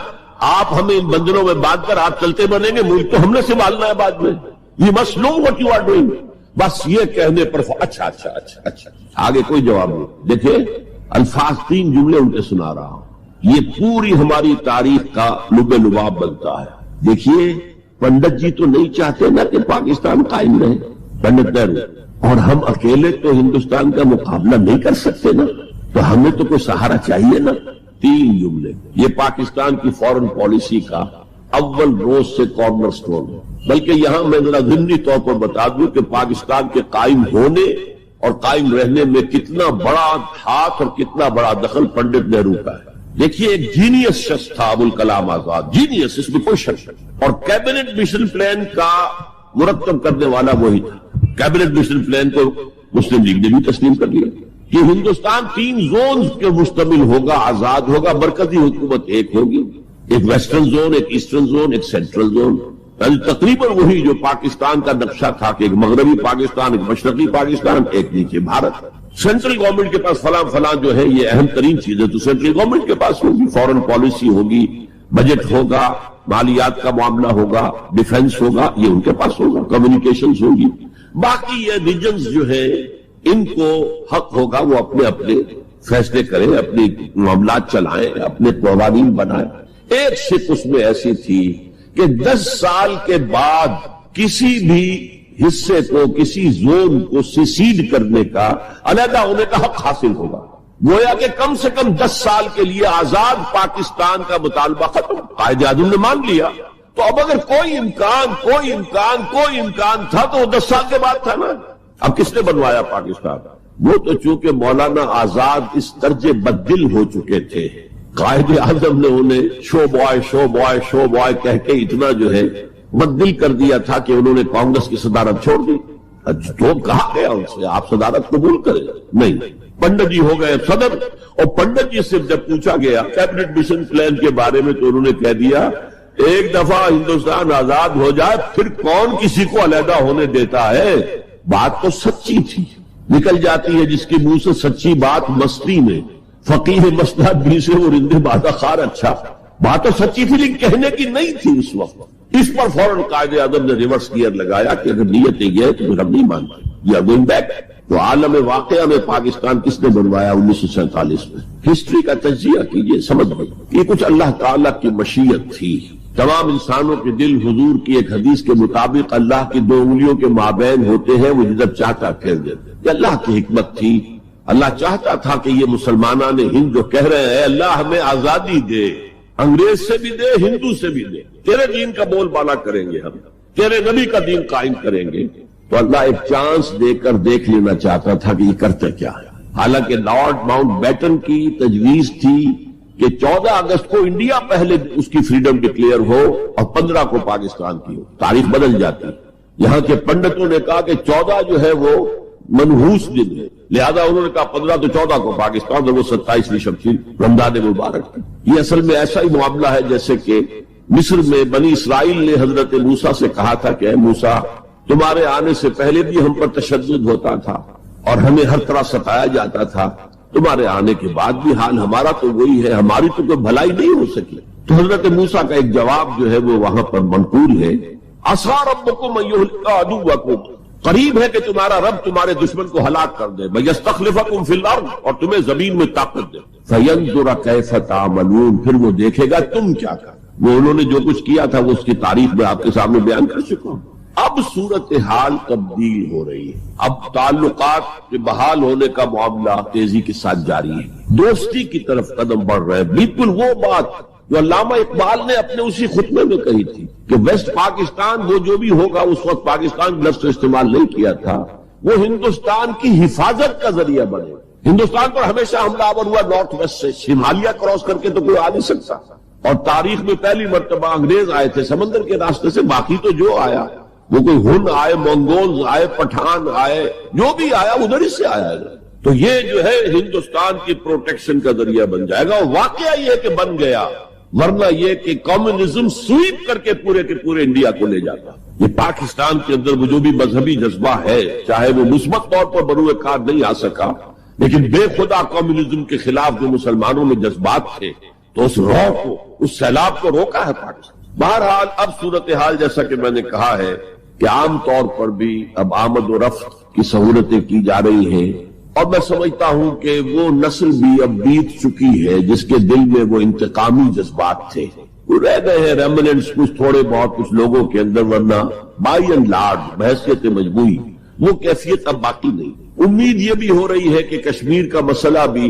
آپ ہمیں ان بندروں میں باندھ کر آپ چلتے بنیں گے، ملک تو ہم نے سنبھالنا ہے بعد میں، you must know what you are doing. بس یہ کہنے پر اچھا آگے کوئی جواب نہیں۔ دیکھیں الفاظ 3 جملے ان کے سنا رہا ہوں، یہ پوری ہماری تاریخ کا لب لباب بنتا ہے۔ دیکھیے پنڈت جی تو نہیں چاہتے نا کہ پاکستان قائم رہے، پنڈت نہرو، اور ہم اکیلے تو ہندوستان کا مقابلہ نہیں کر سکتے نا، تو ہمیں تو کوئی سہارا چاہیے نا۔ 3 جملے، یہ پاکستان کی فورن پالیسی کا اول روز سے کارنر سٹون ہے۔ بلکہ یہاں میں ذرا ضمنی طور پر بتا دوں کہ پاکستان کے قائم ہونے اور قائم رہنے میں کتنا بڑا ہاتھ اور کتنا بڑا دخل پنڈت نہرو کا ہے۔ دیکھیے ایک جینیس شخص تھا ابوالکلام آزاد، جینیس، اس میں کوئی شک نہیں، اور کیبنٹ مشن پلان کا مرتب کرنے والا وہی تھا۔ کیبنٹ مشن پلان کو مسلم لیگ نے بھی تسلیم کر لیا کہ ہندوستان 3 زونز کے مشتمل ہوگا، آزاد ہوگا، مرکزی حکومت ایک ہوگی، ایک ویسٹرن زون، ایک ایسٹرن زون، ایک سینٹرل زون، یعنی تقریباً وہی جو پاکستان کا نقشہ تھا کہ ایک مغربی پاکستان، ایک مشرقی پاکستان، ایک نیچے بھارت۔ سینٹرل گورنمنٹ کے پاس فلاں جو ہے یہ اہم ترین چیزیں تو سینٹرل گورنمنٹ کے پاس ہوگی، فورن پالیسی ہوگی، بجٹ ہوگا، مالیات کا معاملہ ہوگا، ڈیفنس ہوگا، یہ ان کے پاس ہوگا، کمیونیکیشنز ہوگی۔ باقی یہ ریجنز جو ہے ان کو حق ہوگا وہ اپنے فیصلے کریں، اپنے معاملات چلائیں، اپنے قوانین بنائیں۔ ایک شک اس میں ایسی تھی کہ 10 سال کے بعد کسی بھی حصے کو، کسی زون کو سیسیڈ کرنے کا، علیحدہ ہونے کا حق حاصل ہوگا، گویا کہ کم سے کم 10 سال کے لیے آزاد پاکستان کا مطالبہ ختم۔ قائد اعظم نے مان لیا، تو اب اگر کوئی امکان تھا تو وہ 10 سال کے بعد تھا نا۔ اب کس نے بنوایا پاکستان؟ وہ تو چونکہ مولانا آزاد اس درجے بددل ہو چکے تھے، قائد اعظم نے انہیں شو بوائے کہہ کے اتنا جو ہے بددل کر دیا تھا کہ انہوں نے کانگریس کی صدارت چھوڑ دی۔ تو کہا گیا ان سے آپ صدارت قبول کریں؟ نہیں، پنڈت جی ہو گئے صدر، اور پنڈت جی سے جب پوچھا گیا کیبنٹ مشن پلان کے بارے میں تو انہوں نے کہہ دیا ایک دفعہ ہندوستان آزاد ہو جائے پھر کون کسی کو علیحدہ ہونے دیتا ہے۔ بات تو سچی تھی، نکل جاتی ہے جس کے منہ سے سچی بات مستی میں، فقیہ مسند بھی سے وہ رند بادہ خار۔ اچھا بات تو سچی تھی لیکن کہنے کی نہیں تھی اس وقت۔ اس پر فوراً قائد اعظم نے ریورس گیئر لگایا کہ اگر نیت یہ ہے تو پھر ہم نہیں مانتے، یا گوئنگ بیک۔ تو عالم واقعہ میں پاکستان کس نے بنوایا 1947 میں؟ ہسٹری کا تجزیہ کیجئے، سمجھ گئے یہ کچھ اللہ تعالیٰ کی مشیت تھی۔ تمام انسانوں کے دل حضور کی ایک حدیث کے مطابق اللہ کی 2 انگلیوں کے مابین ہوتے ہیں، وہ جدھر چاہتا پھیر دیتے۔ یہ اللہ کی حکمت تھی، اللہ چاہتا تھا کہ یہ مسلمانان ہند جو کہہ رہے ہیں اللہ ہمیں آزادی دے، انگریز سے بھی دے، ہندو سے بھی دے، تیرے دین کا بول بالا کریں گے، ہم تیرے نبی کا دین قائم کریں گے، تو اللہ ایک چانس دے کر دیکھ لینا چاہتا تھا کہ یہ کرتے کیا ہے۔ حالانکہ لارڈ ماؤنٹ بیٹن کی تجویز تھی کہ 14 اگست کو انڈیا پہلے اس کی فریڈم ڈکلیئر ہو اور 15 کو پاکستان کی ہو، تاریخ بدل جاتی۔ یہاں کے پنڈتوں نے کہا کہ 14 جو ہے وہ منحوس دن ہے، لہذا انہوں نے کہا 15 تو 14 کو پاکستان، اور وہ 27ویں شب تھی رمضان مبارک۔ یہ اصل میں ایسا ہی معاملہ ہے جیسے کہ مصر میں بنی اسرائیل نے حضرت موسیٰ سے کہا تھا کہ اے موسیٰ، تمہارے آنے سے پہلے بھی ہم پر تشدد ہوتا تھا اور ہمیں ہر طرح ستایا جاتا تھا، تمہارے آنے کے بعد بھی حال ہمارا تو وہی ہے، ہماری تو کوئی بھلائی نہیں ہو سکی۔ تو حضرت موسیٰ کا ایک جواب جو ہے وہ وہاں پر منقول ہے، عَصَىٰ رَبُّكُمْ أَن يُهْلِكَ عَدُوَّكُمْ، قریب ہے کہ تمہارا رب تمہارے دشمن کو ہلاک کر دے، وَيَسْتَخْلِفَكُمْ فِي الْأَرْضِ، اور تمہیں زمین میں طاقت دے، فَيَنْظُرَ كَيْفَ تَعْمَلُونَ، پھر وہ دیکھے گا تم کیا کر۔ وہ انہوں نے جو کچھ کیا تھا وہ اس کی تاریخ میں آپ کے سامنے بیان کر چکا ہوں۔ اب صورتحال تبدیل ہو رہی ہے، اب تعلقات کے بحال ہونے کا معاملہ تیزی کے ساتھ جاری ہے، دوستی کی طرف قدم بڑھ رہے ہیں۔ بالکل وہ بات جو علامہ اقبال نے اپنے اسی خطبے میں کہی تھی کہ ویسٹ پاکستان وہ جو بھی ہوگا، اس وقت پاکستان لفظ استعمال نہیں کیا تھا، وہ ہندوستان کی حفاظت کا ذریعہ بنے۔ ہندوستان پر ہمیشہ حملہ آور ہوا نارتھ ویسٹ سے، ہمالیہ کراس کر کے تو کوئی آ نہیں سکتا، اور تاریخ میں پہلی مرتبہ انگریز آئے تھے سمندر کے راستے سے، باقی تو جو آیا وہ کوئی ہن آئے، منگولز آئے، پٹھان آئے، جو بھی آیا ادھر ہی سے آیا ہے۔ تو یہ جو ہے ہندوستان کی پروٹیکشن کا ذریعہ بن جائے گا، اور واقعہ یہ کہ بن گیا، ورنہ یہ کہ کمیونزم سویپ کر کے پورے انڈیا کو لے جاتا۔ یہ پاکستان کے اندر وہ جو بھی مذہبی جذبہ ہے، چاہے وہ مثبت طور پر بروئے کار نہیں آ سکا، لیکن بے خدا کمیونزم کے خلاف جو مسلمانوں میں جذبات تھے، تو اس رو کو، اس سیلاب کو روکا ہے پاکستان۔ بہرحال اب صورتحال جیسا کہ میں نے کہا ہے کہ عام طور پر بھی اب آمد و رفت کی سہولتیں کی جا رہی ہیں، اور میں سمجھتا ہوں کہ وہ نسل بھی اب بیت چکی ہے جس کے دل میں وہ انتقامی جذبات تھے، وہ رہ گئے ہیں ریمننٹس کچھ تھوڑے بہت کچھ لوگوں کے اندر، ورنہ بائی اینڈ لارج بحیثیت مجموعی وہ کیفیت اب باقی نہیں۔ امید یہ بھی ہو رہی ہے کہ کشمیر کا مسئلہ بھی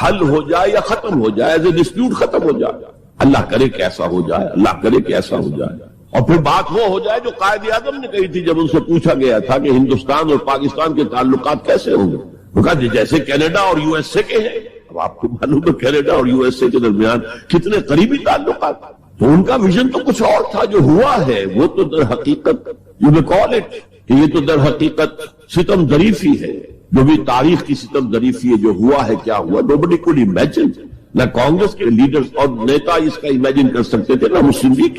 حل ہو جائے یا ختم ہو جائے، ایز اے ڈسپیوٹ ختم ہو جائے، اللہ کرے کہ ایسا ہو جائے، اللہ کرے کہ ایسا ہو جائے، اور پھر بات وہ ہو جائے جو قائد اعظم نے کہی تھی جب ان سے پوچھا گیا تھا کہ ہندوستان اور پاکستان کے تعلقات کیسے ہوں گے، وہ کہا جیسے کینیڈا اور یو ایس اے کے ہیں۔ اب آپ کو معلوم ہے کینیڈا اور یو ایس اے کے درمیان کتنے قریبی تعلقات، تو ان کا ویژن تو کچھ اور تھا، جو ہوا ہے وہ تو در حقیقت یو میں کال اٹ کہ یہ تو در حقیقت ستم ظریفی ہے، جو بھی تاریخ کی ستم ظریفی ہے، جو ہوا ہے کیا ہوا، nobody could imagine، نہ کانگریس کے لیڈرز اور نیتا اس کا امیجن کر سکتے تھے، نہ مسلم لیگ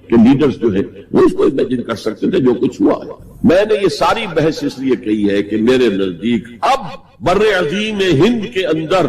کے لیڈرز جو ہے وہ اس کو امیجن کر سکتے تھے جو کچھ ہوا ہے۔ میں نے یہ ساری بحث اس لیے کہی ہے کہ میرے نزدیک اب بر عظیم ہند کے اندر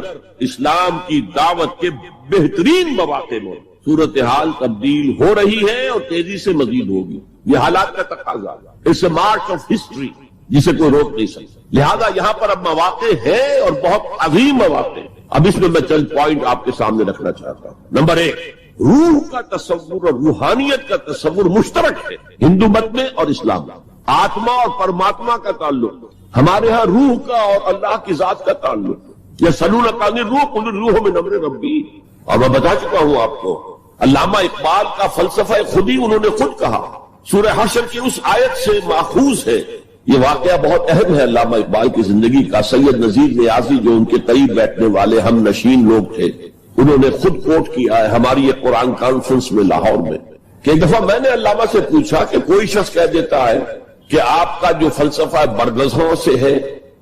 اسلام کی دعوت کے بہترین مواقع میں صورتحال تبدیل ہو رہی ہے اور تیزی سے مزید ہوگی، یہ حالات کا تقاضا ہے، it's a march of history جسے کوئی روک نہیں سکتا، لہذا یہاں پر اب مواقع ہیں اور بہت عظیم مواقع ہیں۔ اب اس میں میں چند پوائنٹ آپ کے سامنے رکھنا چاہتا ہوں۔ نمبر 1، روح کا تصور اور روحانیت کا تصور مشترک ہے ہندو مت میں اور اسلام میں۔ آتما اور پرماتما کا تعلق، ہمارے ہاں روح کا اور اللہ کی ذات کا تعلق، یہ سلونک عن الروح قل الروح من امر ربی، اور میں بتا چکا ہوں آپ کو علامہ اقبال کا فلسفہ خودی انہوں نے خود کہا، سورہ حشر کی اس آیت سے ماخوذ ہے۔ یہ واقعہ بہت اہم ہے علامہ اقبال کی زندگی کا۔ سید نذیر نیازی جو ان کے قریب بیٹھنے والے ہم نشین لوگ تھے، انہوں نے خود کوٹ کیا ہے ہماری یہ قرآن کانفرنس میں لاہور میں، کہ ایک دفعہ میں نے علامہ سے پوچھا کہ کوئی شخص کہہ دیتا ہے کہ آپ کا جو فلسفہ برگزوں سے ہے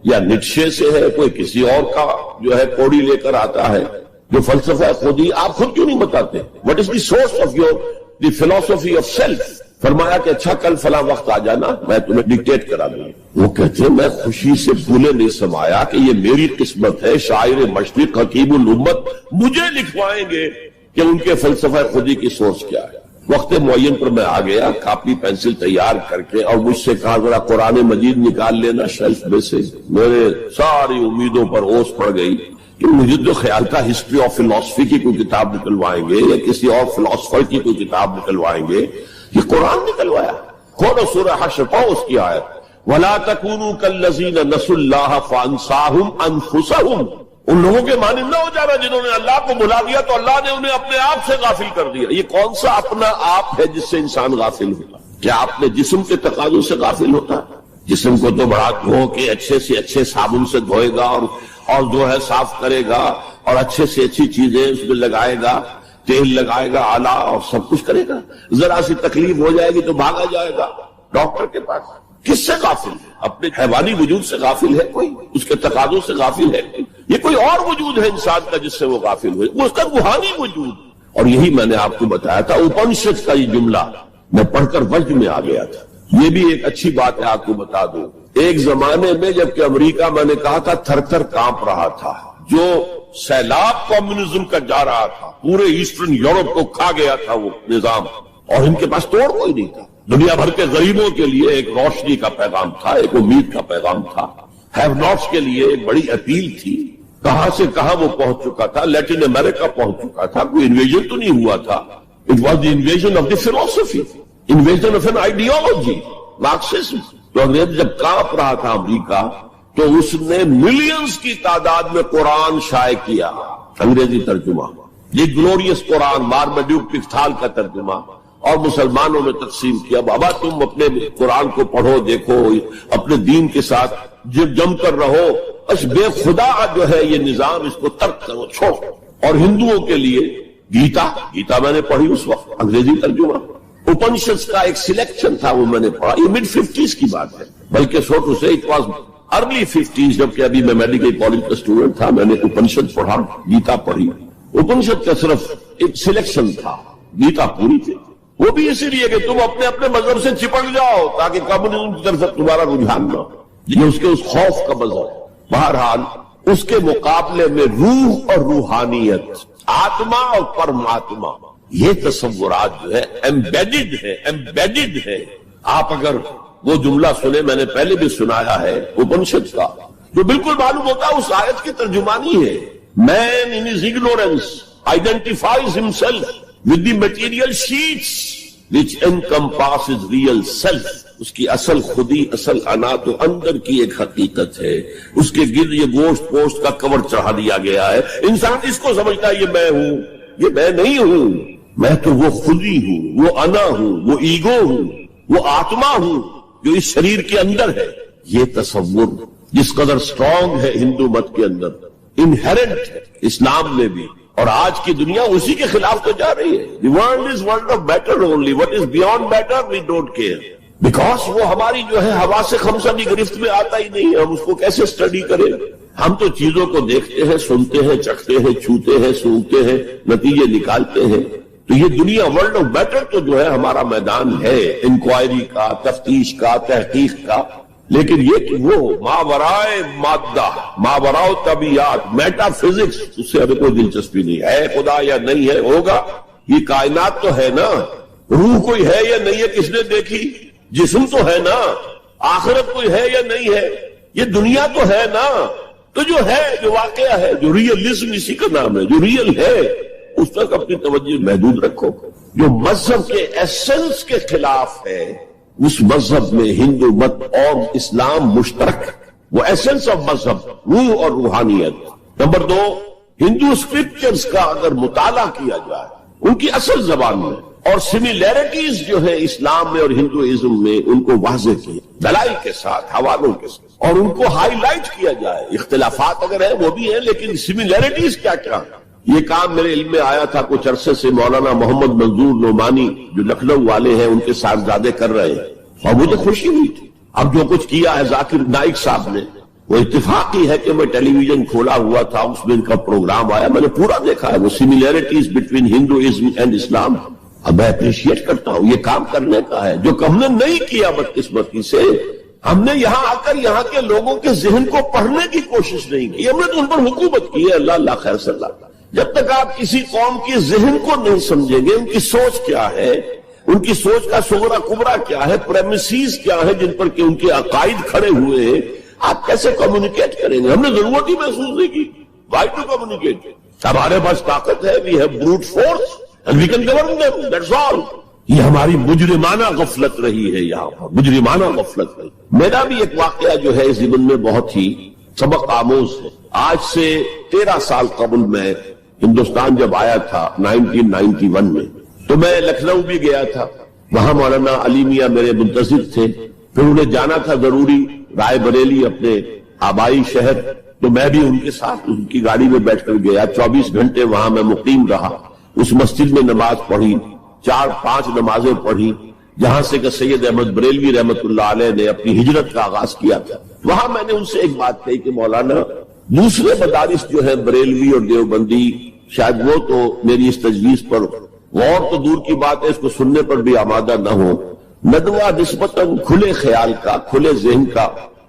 یا نیٹشے سے ہے، کوئی کسی اور کا جو ہے کوڑی لے کر آتا ہے، جو فلسفہ خودی آپ خود کیوں نہیں بتاتے؟ What is the source of your the فلسفی آف سیلف؟ فرمایا کہ اچھا کل فلاں وقت آ جانا، میں تمہیں ڈکٹیٹ کرا دوں۔ وہ کہتے ہیں میں خوشی سے پھولے نہیں سمایا کہ یہ میری قسمت ہے، شاعر مشرق حکیم الامت مجھے لکھوائیں گے کہ ان کے فلسفہ خودی کی سورس کیا ہے۔ وقت معین پر میں آ گیا، کاپی پینسل تیار کر کے، اور مجھ سے کہا ذرا قرآن مجید نکال لینا شیلف میں سے۔ میرے ساری امیدوں پر اوس پڑ گئی کہ مجھے جو خیال تھا ہسٹری آف فلسفی کی کوئی کتاب نکلوائیں گے یا کسی اور فلسفر کی کوئی کتاب نکلوائیں گے، یہ قرآن نکلوایا۔ کھولو سورہ حشر، پاؤ اس کی آیت، وَلَا تَكُونُوا كَالَّذِينَ نَسُوا اللَّهَ فَأَنسَاهُمْ أَنفُسَهُم، ان لوگوں کے مانند نہ ہو جانا جنہوں نے اللہ کو بھلا دیا تو اللہ نے انہیں اپنے آپ سے غافل کر دیا۔ یہ کون سا اپنا آپ ہے جس سے انسان غافل ہوتا؟ کیا اپنے جسم کے تقاضوں سے غافل ہوتا ہے؟ جسم کو تو بڑا دھو کے اچھے سے اچھے صابن سے دھوئے گا اور جو ہے صاف کرے گا اور اچھے سے اچھی چیزیں اس میں لگائے گا، تیل لگائے گا آلہ اور سب کچھ کرے گا۔ ذرا سی تکلیف ہو جائے گی تو بھاگا جائے گا ڈاکٹر کے پاس۔ کس سے غافل ہے؟ اپنے حیوانی وجود سے غافل ہے کوئی؟ اس کے تقاضوں سے غافل ہے کوئی؟ یہ کوئی اور وجود ہے انسان کا جس سے وہ غافل ہوئے، وہ اس کا روحانی وجود۔ اور یہی میں نے آپ کو بتایا تھا، اپنشد کا یہ جملہ میں پڑھ کر وجد میں آ گیا تھا۔ یہ بھی ایک اچھی بات ہے آپ کو بتا دوں، ایک زمانے میں جبکہ امریکہ میں نے کہا تھا تھر تھر کانپ رہا تھا، جو سیلاب کمیونزم کا جا رہا تھا، پورے ایسٹرن یورپ کو کھا گیا تھا وہ نظام، اور ان کے پاس توڑ کوئی نہیں تھا۔ دنیا بھر کے غریبوں کے لیے ایک روشنی کا پیغام تھا، ایک امید کا پیغام تھا، ہیو ناٹس کے لیے ایک بڑی اپیل تھی۔ کہاں سے کہاں وہ پہنچ چکا تھا، لیٹن امریکہ پہنچ چکا تھا، کوئی انویژن تو نہیں ہوا تھا۔ It was the invasion of the philosophy, invasion of an ideology, Marxism. تو انگریز جب کانپ رہا تھا امریکہ تو اس نے ملینز کی تعداد میں قرآن شائع کیا، انگریزی ترجمہ، یہ گلوریس قرآن، مارمیڈیوک پکتھال کا ترجمہ، اور مسلمانوں میں تقسیم کیا۔ بابا تم اپنے قرآن کو پڑھو، دیکھو، اپنے دین کے ساتھ جم کر رہو، بس بے خدا جو ہے یہ نظام، اس کو ترک کرو، چھوڑو۔ اور ہندوؤں کے لیے گیتا میں نے پڑھی اس وقت، انگریزی ترجمہ۔ اپنشد کا ایک سلیکشن تھا، وہ میں نے پڑھا، یہ مڈ 50s کی بات ہے، بلکہ سو ٹو سے اٹ واز ارلی 50s، جبکہ ابھی میں میڈیکل کالج کا اسٹوڈنٹ تھا، میں نے اپنشد پڑھا، گیتا پڑھی۔ اپنشد کا صرف ایک سلیکشن تھا، گیتا پوری تھی۔ وہ بھی اسی لیے کہ تم اپنے اپنے مذہب سے چپک جاؤ تاکہ کمیونزم کی طرف تمہارا رجحان نہ ہو، یہ اس کے اس خوف کا مذہب۔ بہرحال اس کے مقابلے میں روح اور روحانیت، آتما اور پرماتما، یہ تصورات جو ہے ایمبیڈڈ ہے۔ آپ اگر وہ جملہ سنیں، میں نے پہلے بھی سنایا ہے اپنشد کا، جو بالکل معلوم ہوتا ہے اس آیت کی ترجمانی ہے، man in his ignorance identifies himself with the material sheets which encompasses real self۔ اس کی اصل خودی، اصل انا تو اندر کی ایک حقیقت ہے، اس کے گرد یہ گوشت پوشت کا کور چڑھا دیا گیا ہے۔ انسان اس کو سمجھتا ہے یہ میں ہوں، یہ میں نہیں ہوں، میں تو وہ خودی ہوں، وہ انا ہوں، وہ ایگو ہوں، وہ آتما ہوں جو اس شریر کے اندر ہے۔ یہ تصور جس قدر اسٹرانگ ہے ہندو مت کے اندر، انہیرنٹ ہے اسلام میں بھی، اور آج کی دنیا اسی کے خلاف تو جا رہی ہے۔ The world is world of better only. What is beyond better we don't care. Because وہ ہماری جو ہے حواس خمسہ کی گرفت میں آتا ہی نہیں ہے، ہم اس کو کیسے اسٹڈی کریں؟ ہم تو چیزوں کو دیکھتے ہیں، سنتے ہیں، چکھتے ہیں، چھوتے ہیں، سونگتے ہیں، نتیجے نکالتے ہیں۔ تو یہ دنیا ورلڈ آف بیٹر تو جو ہے ہمارا میدان ہے انکوائری کا، تفتیش کا، تحقیق کا، لیکن یہ کہ وہ ماورائے مادہ، ماورائے طبیعت، میٹا فزکس، اس سے ہمیں کوئی دلچسپی نہیں ہے، خدا یا نہیں ہے، ہوگا۔ یہ کائنات تو ہے نا، روح کوئی ہے یا نہیں ہے کس نے دیکھی؟ جسم تو ہے نا، آخرت کوئی ہے یا نہیں ہے؟ یہ دنیا تو ہے نا۔ تو جو ہے، جو واقعہ ہے، جو ریئلزم اسی کا نام ہے، جو ریئل ہے، اس تک اپنی توجہ محدود رکھو۔ جو مذہب کے ایسنس کے خلاف ہے، اس مذہب میں ہندو مت اور اسلام مشترک، وہ ایسنس آف مذہب، روح اور روحانیت۔ نمبر 2، ہندو اسکرپچرز کا اگر مطالعہ کیا جائے ان کی اصل زبان میں، اور سملیرٹیز جو ہے اسلام میں اور ہندوازم میں، ان کو واضح کیا دلائل کے ساتھ، حوالوں کے ساتھ، اور ان کو ہائی لائٹ کیا جائے۔ اختلافات اگر ہیں وہ بھی ہیں، لیکن سملیرٹیز کیا کیا۔ یہ کام میرے علم میں آیا تھا کچھ عرصے سے، مولانا محمد منظور نعمانی جو لکھنؤ والے ہیں، ان کے صاحبزادے کر رہے ہیں، اور مجھے خوشی ہوئی تھی۔ اب جو کچھ کیا ہے ذاکر نائک صاحب نے، وہ اتفاقی ہے کہ میں ٹیلی ویژن کھولا ہوا تھا، اس میں ان کا پروگرام آیا، میں نے پورا دیکھا ہے، وہ سملیرٹیز بٹوین ہندوازم اینڈ اسلام۔ اب میں اپریشیٹ کرتا ہوں، یہ کام کرنے کا ہے جو ہم نے نہیں کیا بدقسمتی سے۔ ہم نے یہاں آ کر یہاں کے لوگوں کے ذہن کو پڑھنے کی کوشش نہیں کی، ہم نے تو ان پر حکومت کی ہے۔ اللہ خیر صلی اللہ۔ جب تک آپ کسی قوم کے ذہن کو نہیں سمجھیں گے، ان کی سوچ کیا ہے، ان کی سوچ کا صغرا کبرا کیا ہے، پریمیسز کیا ہے جن پر کہ ان کے عقائد کھڑے ہوئے ہیں، آپ کیسے کمیونیکیٹ کریں گے؟ ہم نے ضرورت ہی محسوس نہیں کی وائی ٹو کمیونیکیٹ۔ ہمارے پاس طاقت ہے، we have brute force and we can govern them, that's all. یہ ہماری مجرمانہ غفلت رہی ہے، یہاں پر مجرمانہ غفلت رہی۔ میرا بھی ایک واقعہ جو ہے اس ضمن میں بہت ہی سبق آموز ہے۔ آج سے 13 سال قبل میں ہندوستان جب آیا تھا 1991 میں، تو میں لکھنؤ بھی گیا تھا، وہاں مولانا علی میاں میرے منتظر تھے، پھر انہیں جانا تھا ضروری رائے بریلی اپنے آبائی شہر، تو میں بھی ان کے ساتھ ان کی گاڑی میں بیٹھ کر گیا۔ 24 گھنٹے وہاں میں مقیم رہا، اس مسجد میں نماز پڑھی، 4-5 نمازیں پڑھی جہاں سے کہ سید احمد بریلوی رحمت اللہ علیہ نے اپنی ہجرت کا آغاز کیا تھا۔ وہاں میں نے ان سے ایک بات کہی کہ مولانا دوسرے مدارس جو ہے بریلوی اور دیوبندی، شاید وہ تو میری اس تجویز پر غور تو دور کی بات ہے، اس کو سننے پر بھی آمادہ نہ ہو، ندوہ نسبتاً کھلے خیال کا، کھلے ذہن کا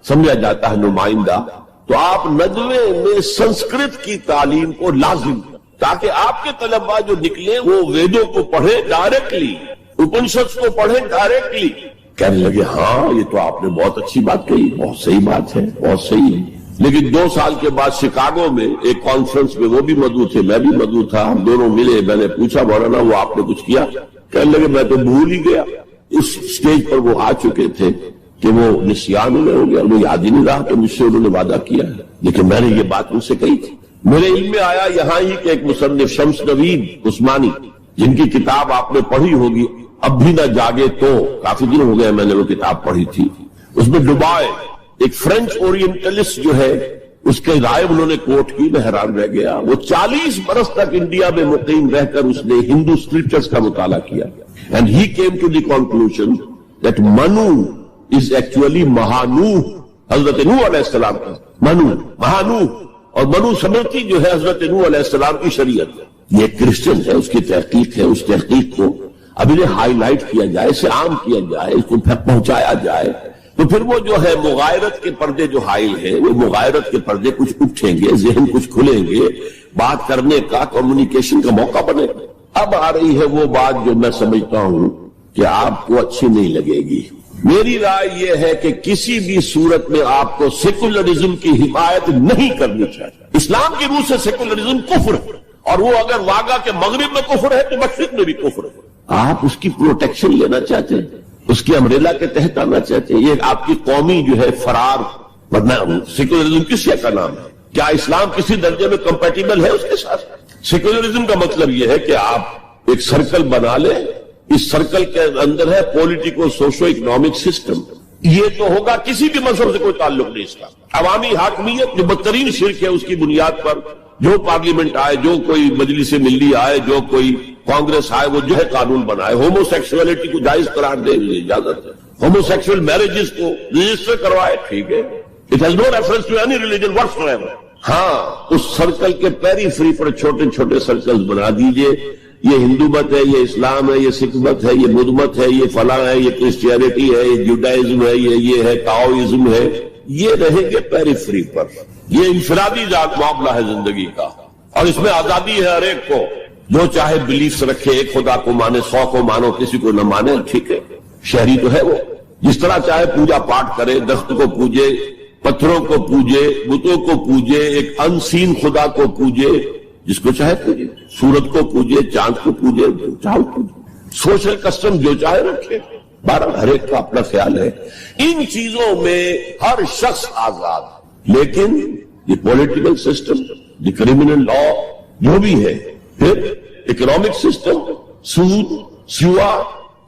سمجھا جاتا ہے نمائندہ، تو آپ ندوے میں سنسکرت کی تعلیم کو لازم کریں تاکہ آپ کے طلباء جو نکلے وہ ویدوں کو پڑھیں ڈائریکٹلی، اپنشد کو پڑھیں ڈائریکٹلی۔ کہنے لگے ہاں یہ تو آپ نے بہت اچھی بات کہی، بہت صحیح بات ہے، بہت صحیح ہے۔ لیکن 2 سال کے بعد شکاگو میں ایک کانفرنس میں وہ بھی مدعو تھے، میں بھی مدعو تھا، ہم دونوں ملے، میں نے پوچھا مولانا وہ آپ نے کچھ کیا؟ کہنے لگے میں تو بھول ہی گیا۔ اس سٹیج پر وہ آ چکے تھے کہ وہ نسیان انہیں ہو گیا، انہیں یاد ہی نہیں رہا کہ مجھ سے انہوں نے وعدہ کیا ہے، لیکن میں نے یہ بات ان سے کہی تھی۔ میرے علم میں آیا یہاں ہی کہ ایک مصنف شمس نوید عثمانی، جن کی کتاب آپ نے پڑھی ہوگی اب بھی نہ جاگے تو، کافی دن ہو گئے میں نے وہ کتاب پڑھی تھی، اس میں ڈوبائے ایک فرینچ اورینٹلسٹ جو ہے اس کے رائے انہوں نے کوٹ کی، میں حیران رہ گیا۔ وہ 40 برس تک انڈیا میں مقیم رہ کر اس نے ہندو اسکرپچرز کا مطالعہ کیا، and he came to the conclusion that Manu is actually مہانوح، حضرت نوح علیہ السلام کا منو، مہانوح، اور منو سمرتی جو ہے حضرت نوح علیہ السلام کی شریعت ہے۔ یہ ایک کرسچن ہے، اس کی تحقیق ہے، اس تحقیق کو اب انہیں ہائی لائٹ کیا جائے، اسے عام کیا جائے، اس کو پہنچایا جائے، تو پھر وہ جو ہے مغایرت کے پردے جو حائل ہے، وہ مغایرت کے پردے کچھ اٹھیں گے، ذہن کچھ کھلیں گے، بات کرنے کا، کمیونیکیشن کا موقع بنے گا۔ اب آ رہی ہے وہ بات جو میں سمجھتا ہوں کہ آپ کو اچھی نہیں لگے گی۔ میری رائے یہ ہے کہ کسی بھی صورت میں آپ کو سیکولرزم کی حمایت نہیں کرنی چاہیے۔ اسلام کی روح سے سیکولرزم کفر ہے، اور وہ اگر واقعہ کے مغرب میں کفر ہے تو مشرق میں بھی کفر ہے۔ آپ اس کی پروٹیکشن لینا چاہتے ہیں، اس کی امبریلا کے تحت آنا چاہتے ہیں، یہ آپ کی قومی جو ہے فرار، ورنہ سیکولرزم کس شے کا نام ہے؟ کیا اسلام کسی درجے میں کمپیٹیبل ہے اس کے ساتھ؟ سیکولرزم کا مطلب یہ ہے کہ آپ ایک سرکل بنا لیں، اس سرکل کے اندر ہے پولیٹیکو سوشو اکنامک سسٹم، یہ تو ہوگا، کسی بھی مذہب سے کوئی تعلق نہیں اس کا۔ عوامی حاکمیت جو بدترین شرک ہے، اس کی بنیاد پر جو پارلیمنٹ آئے، جو کوئی مجلس ملی آئے، جو کوئی کانگریس آئے، وہ جو ہے قانون بنائے، ہومو سیکسولیٹی کو جائز قرار دے، اجازت ہے، ہومو سیکسول میرجز کو رجسٹر کروائے، ٹھیک ہے، it has no reference to any religion whatsoever. ہاں اس سرکل کے پیری فری پر چھوٹے چھوٹے سرکلز بنا دیجئے، یہ ہندو مت ہے، یہ اسلام ہے، یہ سکھ مت ہے، یہ بدھ مت ہے، یہ فلاں ہے، یہ کرسچینٹی ہے، یہ جوڈائزم ہے، یہ ہے تاؤزم ہے، یہ رہیں گے پیری فری پر۔ یہ انفرادی معاملہ ہے زندگی کا، اور اس میں آزادی ہے ہر ایک کو، جو چاہے بلیفز رکھے، ایک خدا کو مانے، 100 کو مانو، کسی کو نہ مانے، ٹھیک ہے، شہری تو ہے وہ، جس طرح چاہے پوجا پاٹ کرے، درخت کو پوجے، پتھروں کو پوجے، بتوں کو پوجے، ایک انسین خدا کو پوجے، جس کو چاہے پوجے، سورج کو پوجے، چاند کو پوجے، جو چاہے پوجے، سوشل کسٹم جو چاہے رکھے، بہرحال ہر ایک کا اپنا خیال ہے۔ ان چیزوں میں ہر شخص آزاد، لیکن یہ پولیٹیکل سسٹم، یہ کرمنل لا جو بھی ہے، پھر اکنامک سسٹم، سود، سیوا،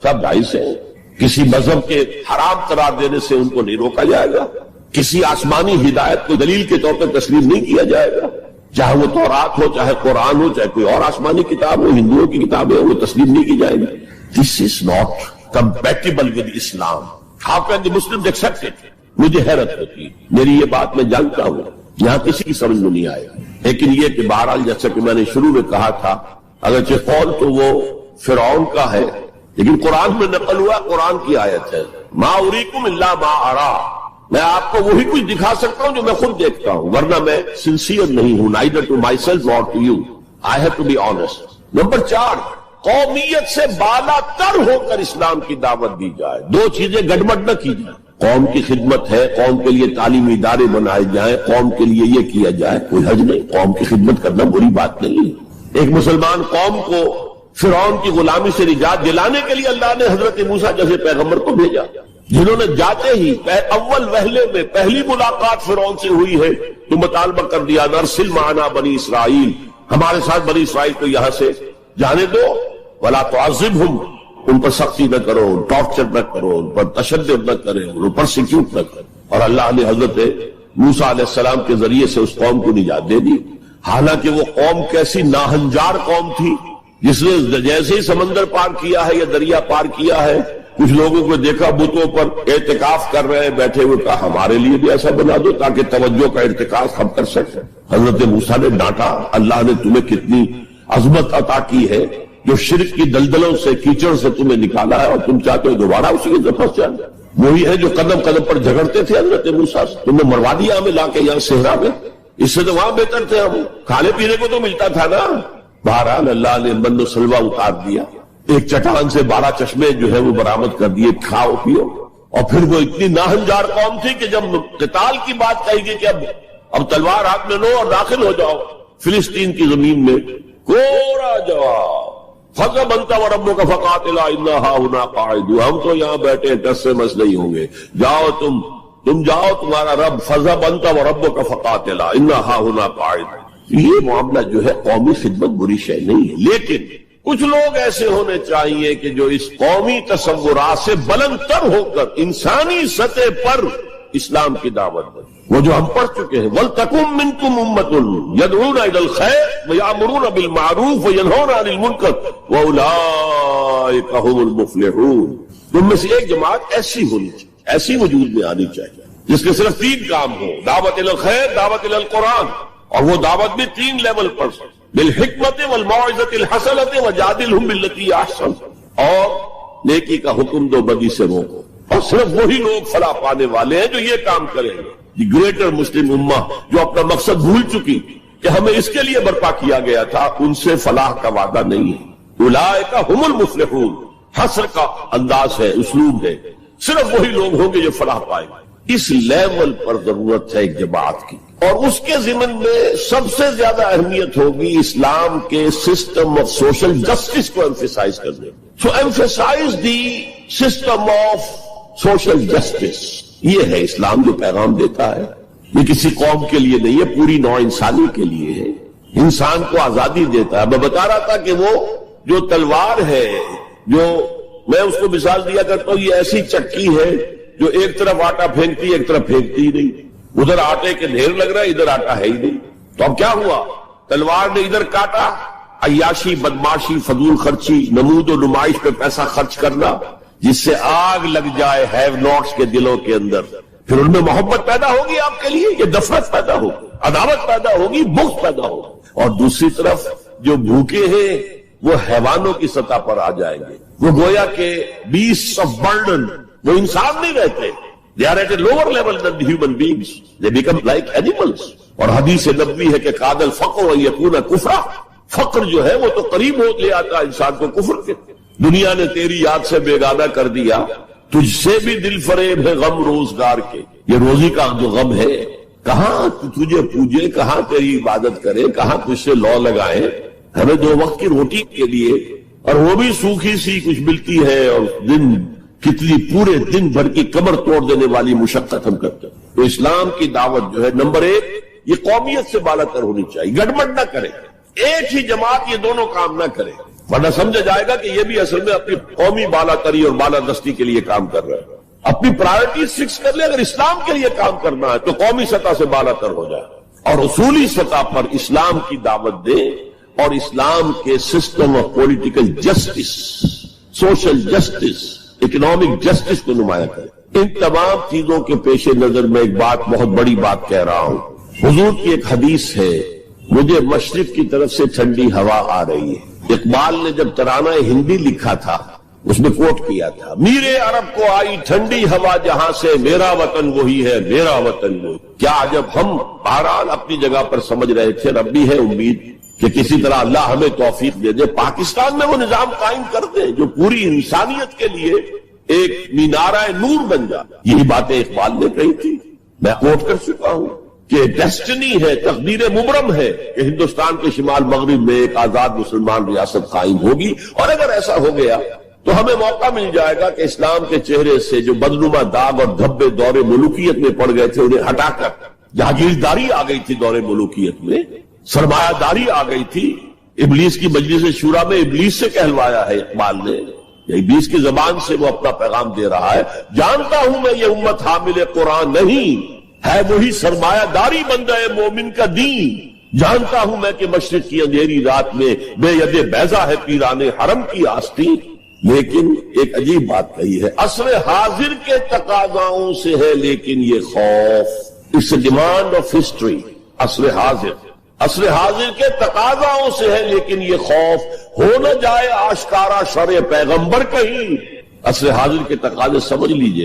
سب جائز ہے۔ کسی مذہب کے حرام قرار دینے سے ان کو نہیں روکا جائے گا، کسی آسمانی ہدایت کو دلیل کے طور پر تسلیم نہیں کیا جائے گا، چاہے وہ تورات ہو، چاہے قرآن ہو، چاہے کوئی اور آسمانی کتاب ہو، ہندوؤں کی کتاب ہے، وہ تسلیم نہیں کی جائے گی۔ This is not compatible with Islam, how can the Muslims accept it? مجھے حیرت ہوتی ہے، میری یہ بات میں جانتا ہوں یہاں کسی کی سمجھ میں نہیں آئے گا، لیکن یہ کہ بہرحال جیسا کہ میں نے شروع میں کہا تھا، اگرچہ قول تو وہ فرعون کا ہے، لیکن قرآن میں نقل ہوا، قرآن کی آیت ہے، ما اریکم الا ما ارا، میں آپ کو وہی کچھ دکھا سکتا ہوں جو میں خود دیکھتا ہوں، ورنہ میں سنسیئر نہیں ہوں، neither to myself or to you, I have to be honest۔ Number 4، قومیت سے بالا تر ہو کر اسلام کی دعوت دی جائے، 2 چیزیں گڑبڑ نہ کی جائیں، قوم کی خدمت ہے، قوم کے لیے تعلیمی ادارے بنائے جائیں، قوم کے لیے یہ کیا جائے، کوئی حرج نہیں، قوم کی خدمت کرنا بری بات نہیں ہے۔ ایک مسلمان قوم کو فرعون کی غلامی سے نجات دلانے کے لیے اللہ نے حضرت موسیٰ جیسے پیغمبر کو بھیجا، جنہوں نے جاتے ہی اول وہلے میں پہلی ملاقات فرعون سے ہوئی ہے تو مطالبہ کر دیا نرسل معنا بنی اسرائیل، ہمارے ساتھ بنی اسرائیل کو یہاں سے جانے دو، ولا تعذبہم، ان پر سختی نہ کرو، ٹارچر نہ کرو، ان پر تشدد نہ کرے، ان پر سیکیوٹ نہ کرو۔ اور اللہ نے حضرت موسیٰ علیہ السلام کے ذریعے سے اس قوم کو نجات دے دی، حالانکہ وہ قوم کیسی ناہنجار قوم تھی، جس نے جیسے ہی سمندر پار کیا ہے یا دریا پار کیا ہے، کچھ لوگوں کو دیکھا بتوں پر اعتکاف کر رہے ہیں بیٹھے ہوئے، کہا ہمارے لیے بھی ایسا بنا دو تاکہ توجہ کا ارتکاز ہم کر سکیں۔ حضرت موسیٰ نے ڈانٹا، اللہ نے تمہیں کتنی عظمت عطا کی ہے، جو شرک کی دلدلوں سے کیچڑ سے تمہیں نکالا ہے، اور تم چاہتے ہو دوبارہ اسی کے پھنس جائیں۔ وہی ہے جو قدم قدم پر جھگڑتے تھے حضرت موسیٰ سے، تم نے مروا دیا ہمیں لا کے یہاں صحرا میں، اس سے تو وہاں بہتر تھے، ہم کھانے پینے کو تو ملتا تھا نا۔ بہرحال اللہ نے من و سلوہ اتار دیا، ایک چٹان سے 12 چشمے جو ہے وہ برآمد کر دیے، کھاؤ پیو۔ اور پھر وہ اتنی ناہنجار قوم تھی کہ جب قتال کی بات کہی گئی کہ اب تلوار ہاتھ میں لو اور داخل ہو جاؤ فلسطین کی زمین میں، کورا جواب، فَذَهَبْ أَنْتَ وَرَبُّكَ فَقَاتِلَا إِنَّا هَاهُنَا قَاعِدُونَ، ہم تو یہاں بیٹھے ٹس سے مس نہیں ہوں گے، جاؤ تم جاؤ، تمہارا رب، فَذَهَبْ أَنْتَ وَرَبُّكَ فَقَاتِلَا إِنَّا هَاهُنَا قَاعِدُونَ۔ یہ معاملہ جو ہے قومی خدمت بری شے نہیں ہے، لیکن کچھ لوگ ایسے ہونے چاہیے کہ جو اس قومی تصورات سے بلند تر ہو کر انسانی سطح پر اسلام کی دعوت دیں، وہ جو ہم پڑھ چکے ہیں، وَلْتَكُن مِّنكُمْ أُمَّةٌ يَدْعُونَ إِلَى الْخَيْرِ وَيَأْمُرُونَ بِالْمَعْرُوفِ وَيَنْهَوْنَ عَنِ الْمُنكَرِ وَأُولَٰئِكَ هُمُ الْمُفْلِحُونَ۔ تم میں سے ایک جماعت ایسی ہونی چاہیے، ایسی وجود میں آنی چاہیے جس کے صرف 3 کام ہو، دعوت الی الخیر، دعوت الی القرآن، اور وہ دعوت بھی 3 لیول پر، بالحکمت والموعظۃ الحسنۃ وجادلھم باللتی احسن، اور نیکی کا حکم دو، بدی سے روکو۔ اور صرف وہی لوگ فلاح پانے والے ہیں جو یہ کام کریں گے۔ دی گریٹر مسلم امہ جو اپنا مقصد بھول چکی کہ ہمیں اس کے لیے برپا کیا گیا تھا، ان سے فلاح کا وعدہ نہیں ہے۔ اولئک هم المفلحون، حصر کا انداز ہے، اسلوب ہے، صرف وہی لوگ ہوں گے جو فلاح پائیں گے۔ اس لیول پر ضرورت ہے ایک جماعت کی، اور اس کے ضمن میں سب سے زیادہ اہمیت ہوگی اسلام کے سسٹم آف سوشل جسٹس کو ایمفیسائز کرنے۔ So emphasise the system of social justice, یہ ہے اسلام جو پیغام دیتا ہے۔ یہ کسی قوم کے لیے نہیں ہے، پوری نوع انسانی کے لیے ہے، انسان کو آزادی دیتا ہے۔ میں بتا رہا تھا کہ وہ جو تلوار ہے، جو میں اس کو مثال دیا کرتا ہوں، یہ ایسی چکی ہے جو ایک طرف آٹا پھینکتی ہے، ایک طرف پھینکتی ہی نہیں، ادھر آٹے کے ڈھیر لگ رہا ہے، ادھر آٹا ہے ہی نہیں۔ تو اب کیا ہوا؟ تلوار نے ادھر کاٹا، عیاشی، بدماشی، فضول خرچی، نمود و نمائش پہ پیسہ خرچ کرنا، جس سے آگ لگ جائے ہیو ناٹس کے دلوں کے اندر، پھر ان میں محبت پیدا ہوگی آپ کے لیے، یہ نفرت پیدا ہوگی، عداوت پیدا ہوگی، بغض پیدا ہوگی۔ اور دوسری طرف جو بھوکے ہیں وہ حیوانوں کی سطح پر آ جائیں گے، وہ گویا کہ beasts of burden، وہ انسان نہیں رہتے، they are at a lower level than the human beings, they become like animals۔ اور حدیث نبوی ہے کہ قاد الفقر ان یکون کفرا، فقر جو ہے وہ تو قریب ہو لے آتا انسان کو کفر کے۔ دنیا نے تیری یاد سے بیگانہ کر دیا، تجھ سے بھی دل فریب ہے غم روزگار کے، یہ روزی کا جو غم ہے، کہاں تجھے پوجے، کہاں تیری عبادت کرے، کہاں تجھ سے لو لگائے، ہمیں 2 وقت کی روٹی کے لیے، اور وہ بھی سوکھی سی کچھ ملتی ہے، اور دن کتنی پورے دن بھر کی کمر توڑ دینے والی مشقت ہم کرتے ہیں۔ تو اسلام کی دعوت جو ہے، نمبر 1 یہ قومیت سے بالا تر ہونی چاہیے، گڑبڑ نہ کرے، ایک ہی جماعت یہ دونوں کام نہ کرے، ورنہ سمجھا جائے گا کہ یہ بھی اصل میں اپنی قومی بالا تری اور بالا دستی کے لیے کام کر رہا ہے۔ اپنی پرائرٹیز فکس کر لے، اگر اسلام کے لیے کام کرنا ہے تو قومی سطح سے بالا تر ہو جائے، اور اصولی سطح پر اسلام کی دعوت دے، اور اسلام کے system of political justice, social justice, economic justice کو نمایاں کرے۔ ان تمام چیزوں کے پیش نظر میں ایک بات، بہت بڑی بات کہہ رہا ہوں۔ حضور کی ایک حدیث ہے، مجھے مشرق کی طرف سے ٹھنڈی ہوا آ رہی ہے۔ اقبال نے جب ترانہ ہندی لکھا تھا اس میں کوٹ کیا تھا، میرے عرب کو آئی ٹھنڈی ہوا جہاں سے، میرا وطن وہی ہے، میرا وطن وہی۔ کیا جب ہم بہرحال اپنی جگہ پر سمجھ رہے تھے، رب بھی ہے امید کہ کسی طرح اللہ ہمیں توفیق دے دے، پاکستان میں وہ نظام قائم کر دے جو پوری انسانیت کے لیے ایک مینارہ نور بن جائے۔ یہی باتیں اقبال نے کہی تھی، میں کوٹ کر چکا ہوں۔ کہ ڈیسٹنی ہے، تقدیر مبرم ہے کہ ہندوستان کے شمال مغرب میں ایک آزاد مسلمان ریاست قائم ہوگی، اور اگر ایسا ہو گیا تو ہمیں موقع مل جائے گا کہ اسلام کے چہرے سے جو بدنما داغ اور دھبے دور ملوکیت میں پڑ گئے تھے انہیں ہٹا کر جاگیرداری آ گئی تھی دور ملوکیت میں، سرمایہ داری آ گئی تھی۔ ابلیس کی مجلس شورا میں ابلیس سے کہلوایا ہے اقبال نے، ابلیس کی زبان سے وہ اپنا پیغام دے رہا ہے، جانتا ہوں میں یہ امت حامل قرآن نہیں ہے، وہی سرمایہ داری بندہ مومن کا دین، جانتا ہوں میں کہ مشرق کی اندھیری رات میں بے ید بیضا ہے پیران حرم کی آستین۔ لیکن ایک عجیب بات کہی ہے، عصر حاضر کے تقاضاؤں سے ہے لیکن یہ خوف، اس ڈیمانڈ آف ہسٹری، عصر حاضر کے تقاضاؤں سے ہے لیکن یہ خوف، ہو نہ جائے آشکارا شرع پیغمبر کہیں۔ عصر حاضر کے تقاضے سمجھ لیجئے۔